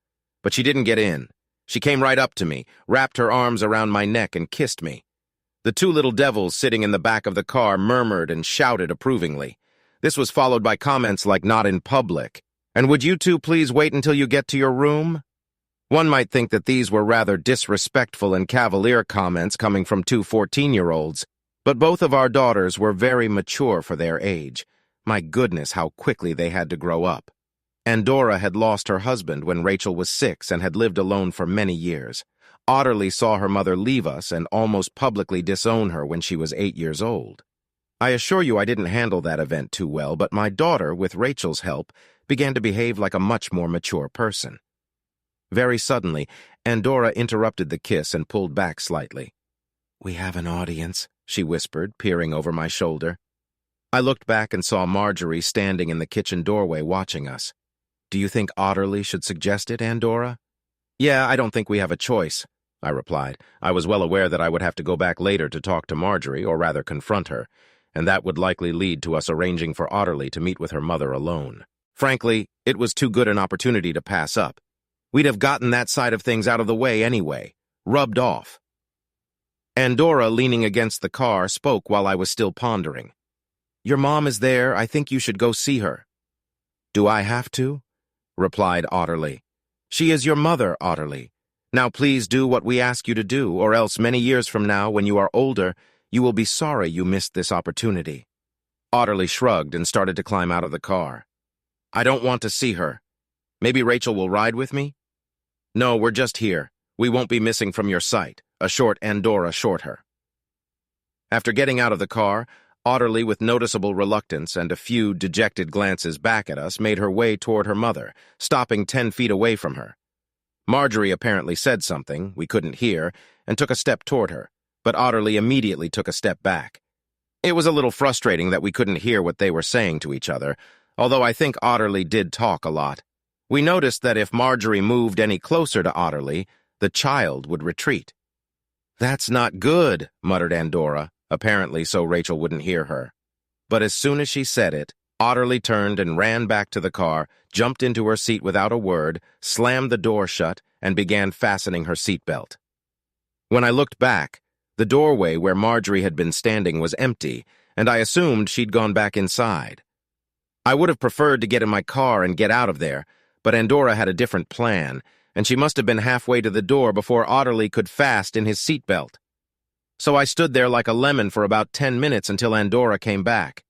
But she didn't get in. She came right up to me, wrapped her arms around my neck and kissed me. The two little devils sitting in the back of the car murmured and shouted approvingly. This was followed by comments like "not in public," and "would you two please wait until you get to your room?" One might think that these were rather disrespectful and cavalier comments coming from two 14-year-olds, but both of our daughters were very mature for their age. My goodness, how quickly they had to grow up. Andorra had lost her husband when Rachel was 6 and had lived alone for many years. Utterly saw her mother leave us and almost publicly disown her when she was 8 years old. I assure you I didn't handle that event too well, but my daughter, with Rachel's help, began to behave like a much more mature person. Very suddenly, Andorra interrupted the kiss and pulled back slightly. "We have an audience," she whispered, peering over my shoulder. I looked back and saw Marjorie standing in the kitchen doorway watching us. "Do you think Utterly should suggest it, Andorra?" "Yeah, I don't think we have a choice," I replied. I was well aware that I would have to go back later to talk to Marjorie, or rather confront her, and that would likely lead to us arranging for Utterly to meet with her mother alone. Frankly, it was too good an opportunity to pass up. We'd have gotten that side of things out of the way anyway, rubbed off. Andorra, leaning against the car, spoke while I was still pondering. "Your mom is there. I think you should go see her." "Do I have to?" replied Utterly. "She is your mother, Utterly. Now please do what we ask you to do, or else many years from now, when you are older, you will be sorry you missed this opportunity." Utterly shrugged and started to climb out of the car. "I don't want to see her. Maybe Rachel will ride with me?" "No, we're just here. We won't be missing from your sight," assured Andorra short her. After getting out of the car, Utterly, with noticeable reluctance and a few dejected glances back at us, made her way toward her mother, stopping 10 feet away from her. Marjorie apparently said something we couldn't hear and took a step toward her, but Utterly immediately took a step back. It was a little frustrating that we couldn't hear what they were saying to each other, although I think Utterly did talk a lot. We noticed that if Marjorie moved any closer to Utterly, the child would retreat. "That's not good," muttered Andorra, apparently so Rachel wouldn't hear her. But as soon as she said it, Utterly turned and ran back to the car, jumped into her seat without a word, slammed the door shut, and began fastening her seatbelt. When I looked back, The doorway where Marjorie had been standing was empty, and I assumed she'd gone back inside. I would have preferred to get in my car and get out of there, but Andorra had a different plan, and she must have been halfway to the door before Otterly could fasten his seatbelt. So I stood there like a lemon for about 10 minutes until Andorra came back.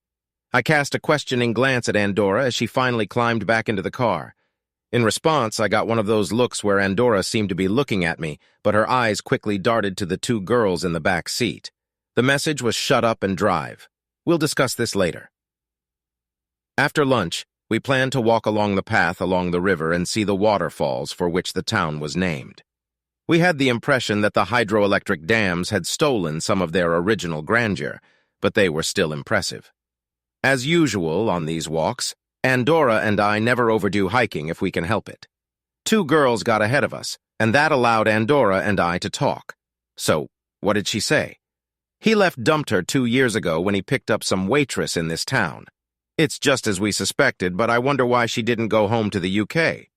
I cast a questioning glance at Andorra as she finally climbed back into the car. In response, I got one of those looks where Andorra seemed to be looking at me, but her eyes quickly darted to the two girls in the back seat. The message was shut up and drive. We'll discuss this later. After lunch, we planned to walk along the path along the river and see the waterfalls for which the town was named. We had the impression that the hydroelectric dams had stolen some of their original grandeur, but they were still impressive. As usual on these walks, Andorra and I never overdo hiking if we can help it. Two girls got ahead of us, and that allowed Andorra and I to talk. So, what did she say? He dumped her 2 years ago when he picked up some waitress in this town. It's just as we suspected, but I wonder why she didn't go home to the UK.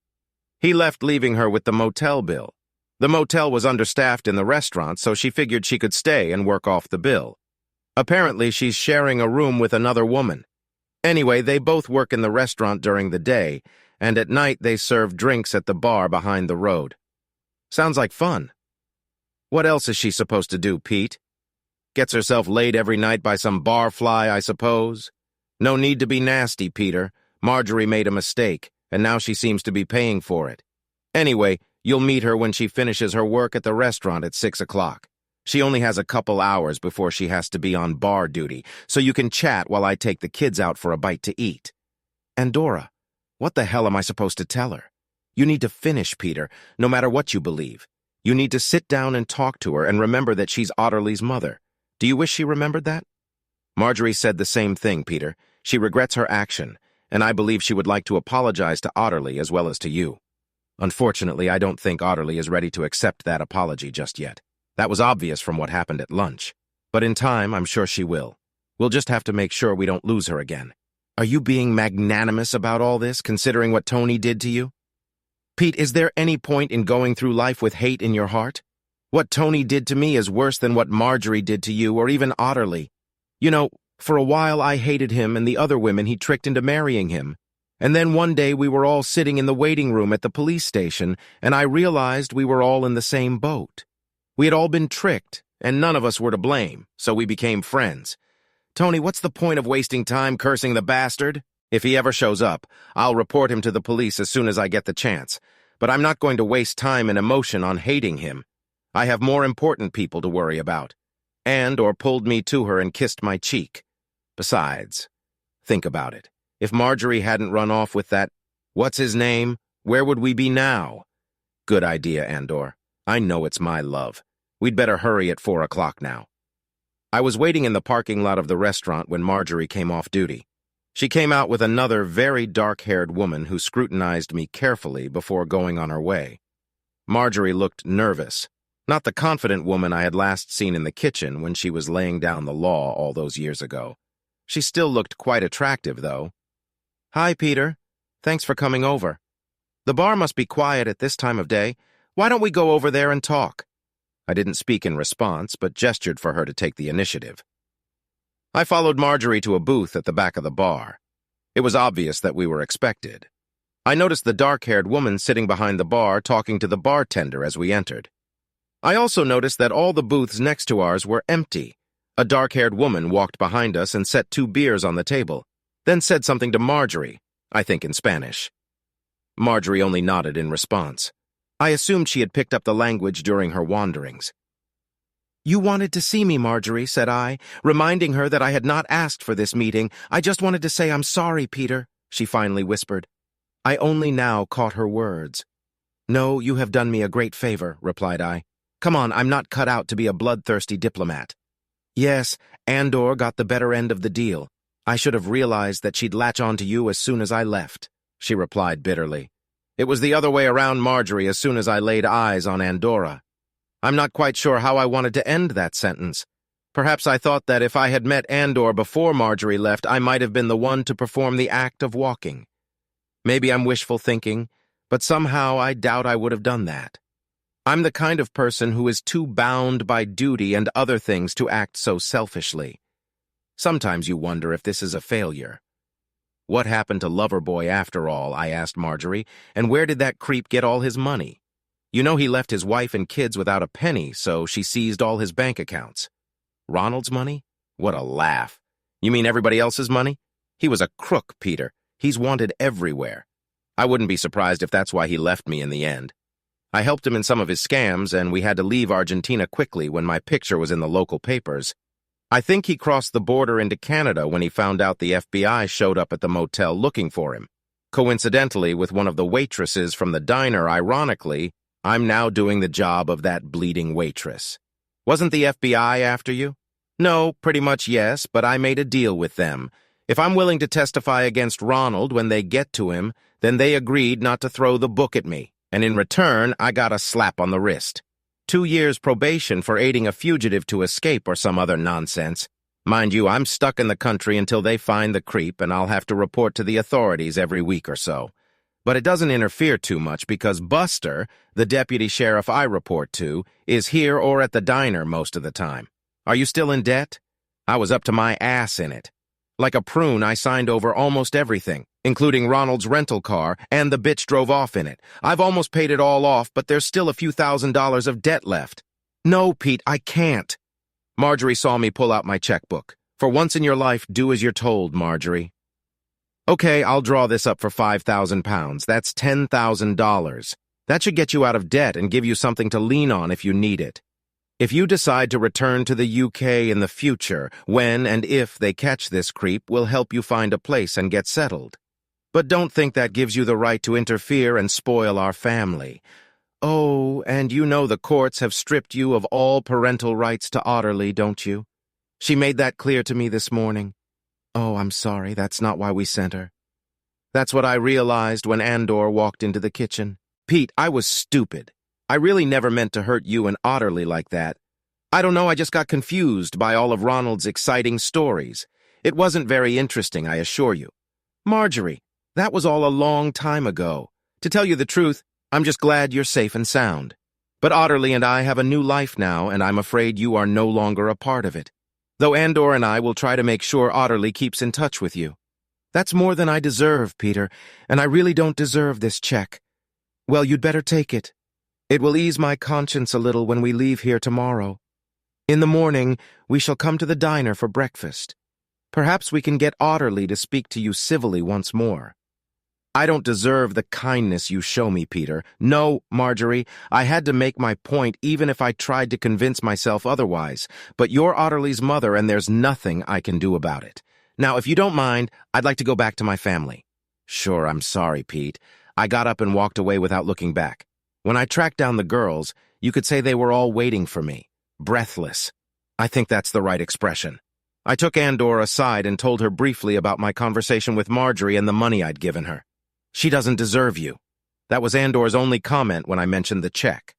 He left leaving her with the motel bill. The motel was understaffed in the restaurant, so she figured she could stay and work off the bill. Apparently, she's sharing a room with another woman. Anyway, they both work in the restaurant during the day, and at night they serve drinks at the bar behind the road. Sounds like fun. What else is she supposed to do, Pete? Gets herself laid every night by some barfly, I suppose? No need to be nasty, Peter. Marjorie made a mistake, and now she seems to be paying for it. Anyway, you'll meet her when she finishes her work at the restaurant at 6 o'clock. She only has a couple hours before she has to be on bar duty, so you can chat while I take the kids out for a bite to eat. Andorra, what the hell am I supposed to tell her? You need to finish, Peter, no matter what you believe. You need to sit down and talk to her and remember that she's Otterly's mother. Do you wish she remembered that? Marjorie said the same thing, Peter. She regrets her action, and I believe she would like to apologize to Otterly as well as to you. Unfortunately, I don't think Otterly is ready to accept that apology just yet. That was obvious from what happened at lunch. But in time, I'm sure she will. We'll just have to make sure we don't lose her again. Are you being magnanimous about all this, considering what Tony did to you? Pete, is there any point in going through life with hate in your heart? What Tony did to me is worse than what Marjorie did to you or even Otterly. You know, for a while I hated him and the other women he tricked into marrying him. And then one day we were all sitting in the waiting room at the police station, and I realized we were all in the same boat. We had all been tricked, and none of us were to blame, so we became friends. Tony, what's the point of wasting time cursing the bastard? If he ever shows up, I'll report him to the police as soon as I get the chance. But I'm not going to waste time and emotion on hating him. I have more important people to worry about. Or pulled me to her and kissed my cheek. Besides, think about it. If Marjorie hadn't run off with that, what's his name, where would we be now? Good idea, Andor. I know it's my love. We'd better hurry at 4 o'clock now. I was waiting in the parking lot of the restaurant when Marjorie came off duty. She came out with another very dark-haired woman who scrutinized me carefully before going on her way. Marjorie looked nervous, not the confident woman I had last seen in the kitchen when she was laying down the law all those years ago. She still looked quite attractive, though. Hi, Peter. Thanks for coming over. The bar must be quiet at this time of day. Why don't we go over there and talk? I didn't speak in response, but gestured for her to take the initiative. I followed Marjorie to a booth at the back of the bar. It was obvious that we were expected. I noticed the dark-haired woman sitting behind the bar talking to the bartender as we entered. I also noticed that all the booths next to ours were empty. A dark-haired woman walked behind us and set 2 beers on the table, then said something to Marjorie, I think in Spanish. Marjorie only nodded in response. I assumed she had picked up the language during her wanderings. You wanted to see me, Marjorie, said I, reminding her that I had not asked for this meeting. I just wanted to say I'm sorry, Peter, she finally whispered. I only now caught her words. No, you have done me a great favor, replied I. Come on, I'm not cut out to be a bloodthirsty diplomat. Yes, Andor got the better end of the deal. I should have realized that she'd latch on to you as soon as I left, she replied bitterly. It was the other way around, Marjorie, as soon as I laid eyes on Andorra. I'm not quite sure how I wanted to end that sentence. Perhaps I thought that if I had met Andor before Marjorie left, I might have been the one to perform the act of walking. Maybe I'm wishful thinking, but somehow I doubt I would have done that. I'm the kind of person who is too bound by duty and other things to act so selfishly. Sometimes you wonder if this is a failure. What happened to Loverboy after all, I asked Marjorie, and where did that creep get all his money? You know he left his wife and kids without a penny, so she seized all his bank accounts. Ronald's money? What a laugh. You mean everybody else's money? He was a crook, Peter. He's wanted everywhere. I wouldn't be surprised if that's why he left me in the end. I helped him in some of his scams, and we had to leave Argentina quickly when my picture was in the local papers. I think he crossed the border into Canada when he found out the FBI showed up at the motel looking for him. Coincidentally, with one of the waitresses from the diner, ironically, I'm now doing the job of that bleeding waitress. Wasn't the FBI after you? No, pretty much yes, but I made a deal with them. If I'm willing to testify against Ronald when they get to him, then they agreed not to throw the book at me, and in return, I got a slap on the wrist. 2 years probation for aiding a fugitive to escape or some other nonsense. Mind you, I'm stuck in the country until they find the creep, and I'll have to report to the authorities every week or so. But it doesn't interfere too much because Buster, the deputy sheriff I report to, is here or at the diner most of the time. Are you still in debt? I was up to my ass in it. Like a prune, I signed over almost everything, including Ronald's rental car, and the bitch drove off in it. I've almost paid it all off, but there's still a few $1,000s of debt left. No, Pete, I can't. Marjorie saw me pull out my checkbook. For once in your life, do as you're told, Marjorie. Okay, I'll draw this up for £5,000. That's $10,000. That should get you out of debt and give you something to lean on if you need it. If you decide to return to the UK in the future, when and if they catch this creep, we'll help you find a place and get settled. But don't think that gives you the right to interfere and spoil our family. Oh, and you know the courts have stripped you of all parental rights to Otterly, don't you? She made that clear to me this morning. Oh, I'm sorry, that's not why we sent her. That's what I realized when Andor walked into the kitchen. Pete, I was stupid. I really never meant to hurt you and Otterly like that. I don't know, I just got confused by all of Ronald's exciting stories. It wasn't very interesting, I assure you. Marjorie, that was all a long time ago. To tell you the truth, I'm just glad you're safe and sound. But Otterly and I have a new life now, and I'm afraid you are no longer a part of it. Though Andor and I will try to make sure Otterly keeps in touch with you. That's more than I deserve, Peter, and I really don't deserve this check. Well, you'd better take it. It will ease my conscience a little when we leave here tomorrow. In the morning, we shall come to the diner for breakfast. Perhaps we can get Otterly to speak to you civilly once more. I don't deserve the kindness you show me, Peter. No, Marjorie, I had to make my point even if I tried to convince myself otherwise. But you're Otterly's mother, and there's nothing I can do about it. Now, if you don't mind, I'd like to go back to my family. Sure, I'm sorry, Pete. I got up and walked away without looking back. When I tracked down the girls, you could say they were all waiting for me. Breathless. I think that's the right expression. I took Andor aside and told her briefly about my conversation with Marjorie and the money I'd given her. She doesn't deserve you. That was Andor's only comment when I mentioned the check.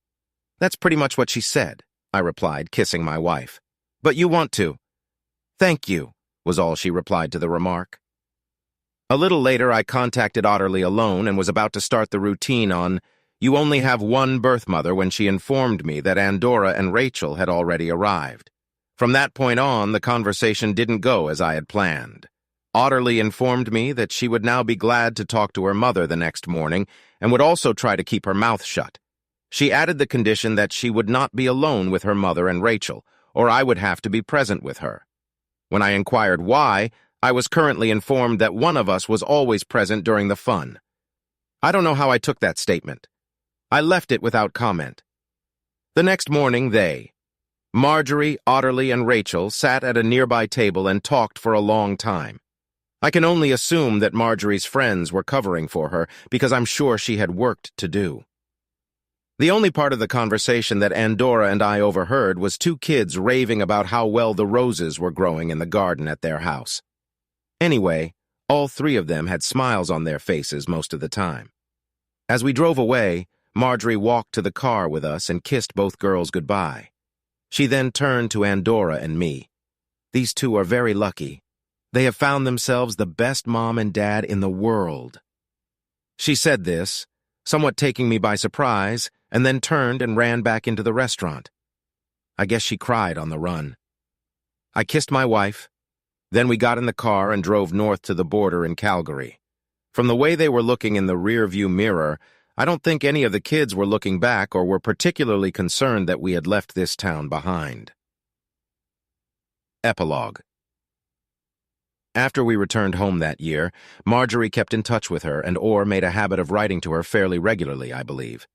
That's pretty much what she said, I replied, kissing my wife. But you want to. Thank you, was all she replied to the remark. A little later, I contacted Otterly alone and was about to start the routine on, "You only have one birth mother," when she informed me that Andorra and Rachel had already arrived. From that point on, the conversation didn't go as I had planned. Otterly informed me that she would now be glad to talk to her mother the next morning and would also try to keep her mouth shut. She added the condition that she would not be alone with her mother and Rachel, or I would have to be present with her. When I inquired why, I was currently informed that one of us was always present during the fun. I don't know how I took that statement. I left it without comment. The next morning, Marjorie, Otterly, and Rachel sat at a nearby table and talked for a long time. I can only assume that Marjorie's friends were covering for her because I'm sure she had work to do. The only part of the conversation that Andorra and I overheard was two kids raving about how well the roses were growing in the garden at their house. Anyway, all three of them had smiles on their faces most of the time. As we drove away, Marjorie walked to the car with us and kissed both girls goodbye. She then turned to Andorra and me. These two are very lucky. They have found themselves the best mom and dad in the world. She said this, somewhat taking me by surprise, and then turned and ran back into the restaurant. I guess she cried on the run. I kissed my wife. Then we got in the car and drove north to the border in Calgary. From the way they were looking in the rear-view mirror, I don't think any of the kids were looking back or were particularly concerned that we had left this town behind. Epilogue. After we returned home that year, Marjorie kept in touch with her, and Orr made a habit of writing to her fairly regularly, I believe.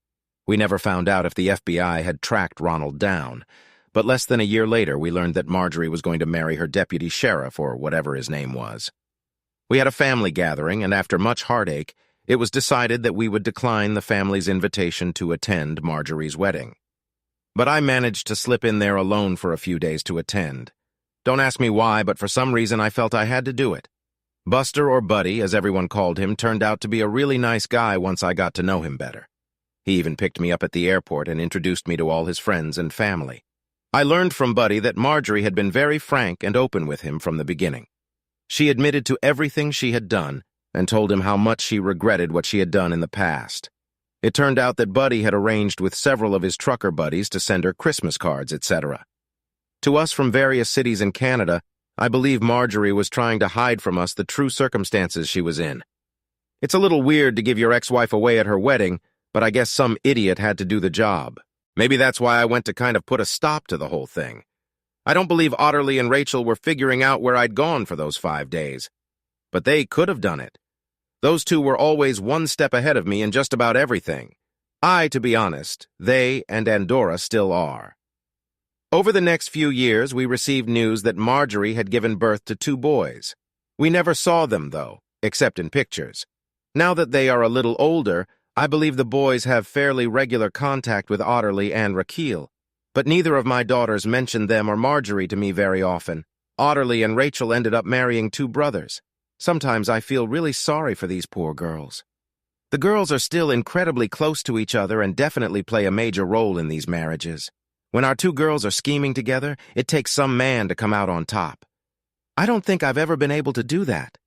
We never found out if the FBI had tracked Ronald down, but less than a year later we learned that Marjorie was going to marry her deputy sheriff, or whatever his name was. We had a family gathering, and after much heartache, it was decided that we would decline the family's invitation to attend Marjorie's wedding. But I managed to slip in there alone for a few days to attend. Don't ask me why, but for some reason I felt I had to do it. Buster, or Buddy, as everyone called him, turned out to be a really nice guy once I got to know him better. He even picked me up at the airport and introduced me to all his friends and family. I learned from Buddy that Marjorie had been very frank and open with him from the beginning. She admitted to everything she had done and told him how much she regretted what she had done in the past. It turned out that Buddy had arranged with several of his trucker buddies to send her Christmas cards, etc. To us from various cities in Canada, I believe Marjorie was trying to hide from us the true circumstances she was in. It's a little weird to give your ex-wife away at her wedding, but I guess some idiot had to do the job. Maybe that's why I went to kind of put a stop to the whole thing. I don't believe Otterly and Rachel were figuring out where I'd gone for those 5 days. But they could have done it. Those two were always one step ahead of me in just about everything. To be honest, they and Andorra still are. Over the next few years, we received news that Marjorie had given birth to 2 boys. We never saw them, though, except in pictures. Now that they are a little older, I believe the boys have fairly regular contact with Otterly and Raquel, but neither of my daughters mentioned them or Marjorie to me very often. Otterly and Rachel ended up marrying 2 brothers. Sometimes I feel really sorry for these poor girls. The girls are still incredibly close to each other and definitely play a major role in these marriages. When our 2 girls are scheming together, it takes some man to come out on top. I don't think I've ever been able to do that.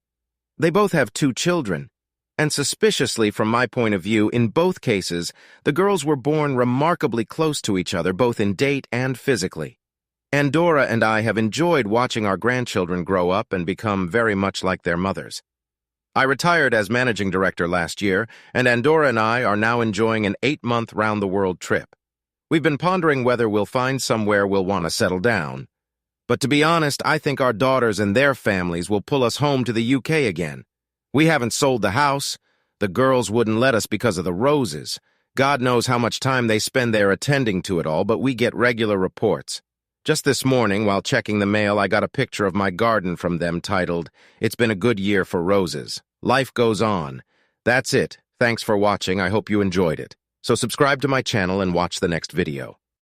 They both have 2 children, and suspiciously from my point of view, in both cases, the girls were born remarkably close to each other, both in date and physically. Andorra and I have enjoyed watching our grandchildren grow up and become very much like their mothers. I retired as managing director last year, and Andorra and I are now enjoying an 8-month round-the-world trip. We've been pondering whether we'll find somewhere we'll want to settle down. But to be honest, I think our daughters and their families will pull us home to the UK again. We haven't sold the house. The girls wouldn't let us because of the roses. God knows how much time they spend there attending to it all, but we get regular reports. Just this morning, while checking the mail, I got a picture of my garden from them titled, "It's been a good year for roses. Life goes on." That's it. Thanks for watching. I hope you enjoyed it. So subscribe to my channel and watch the next video.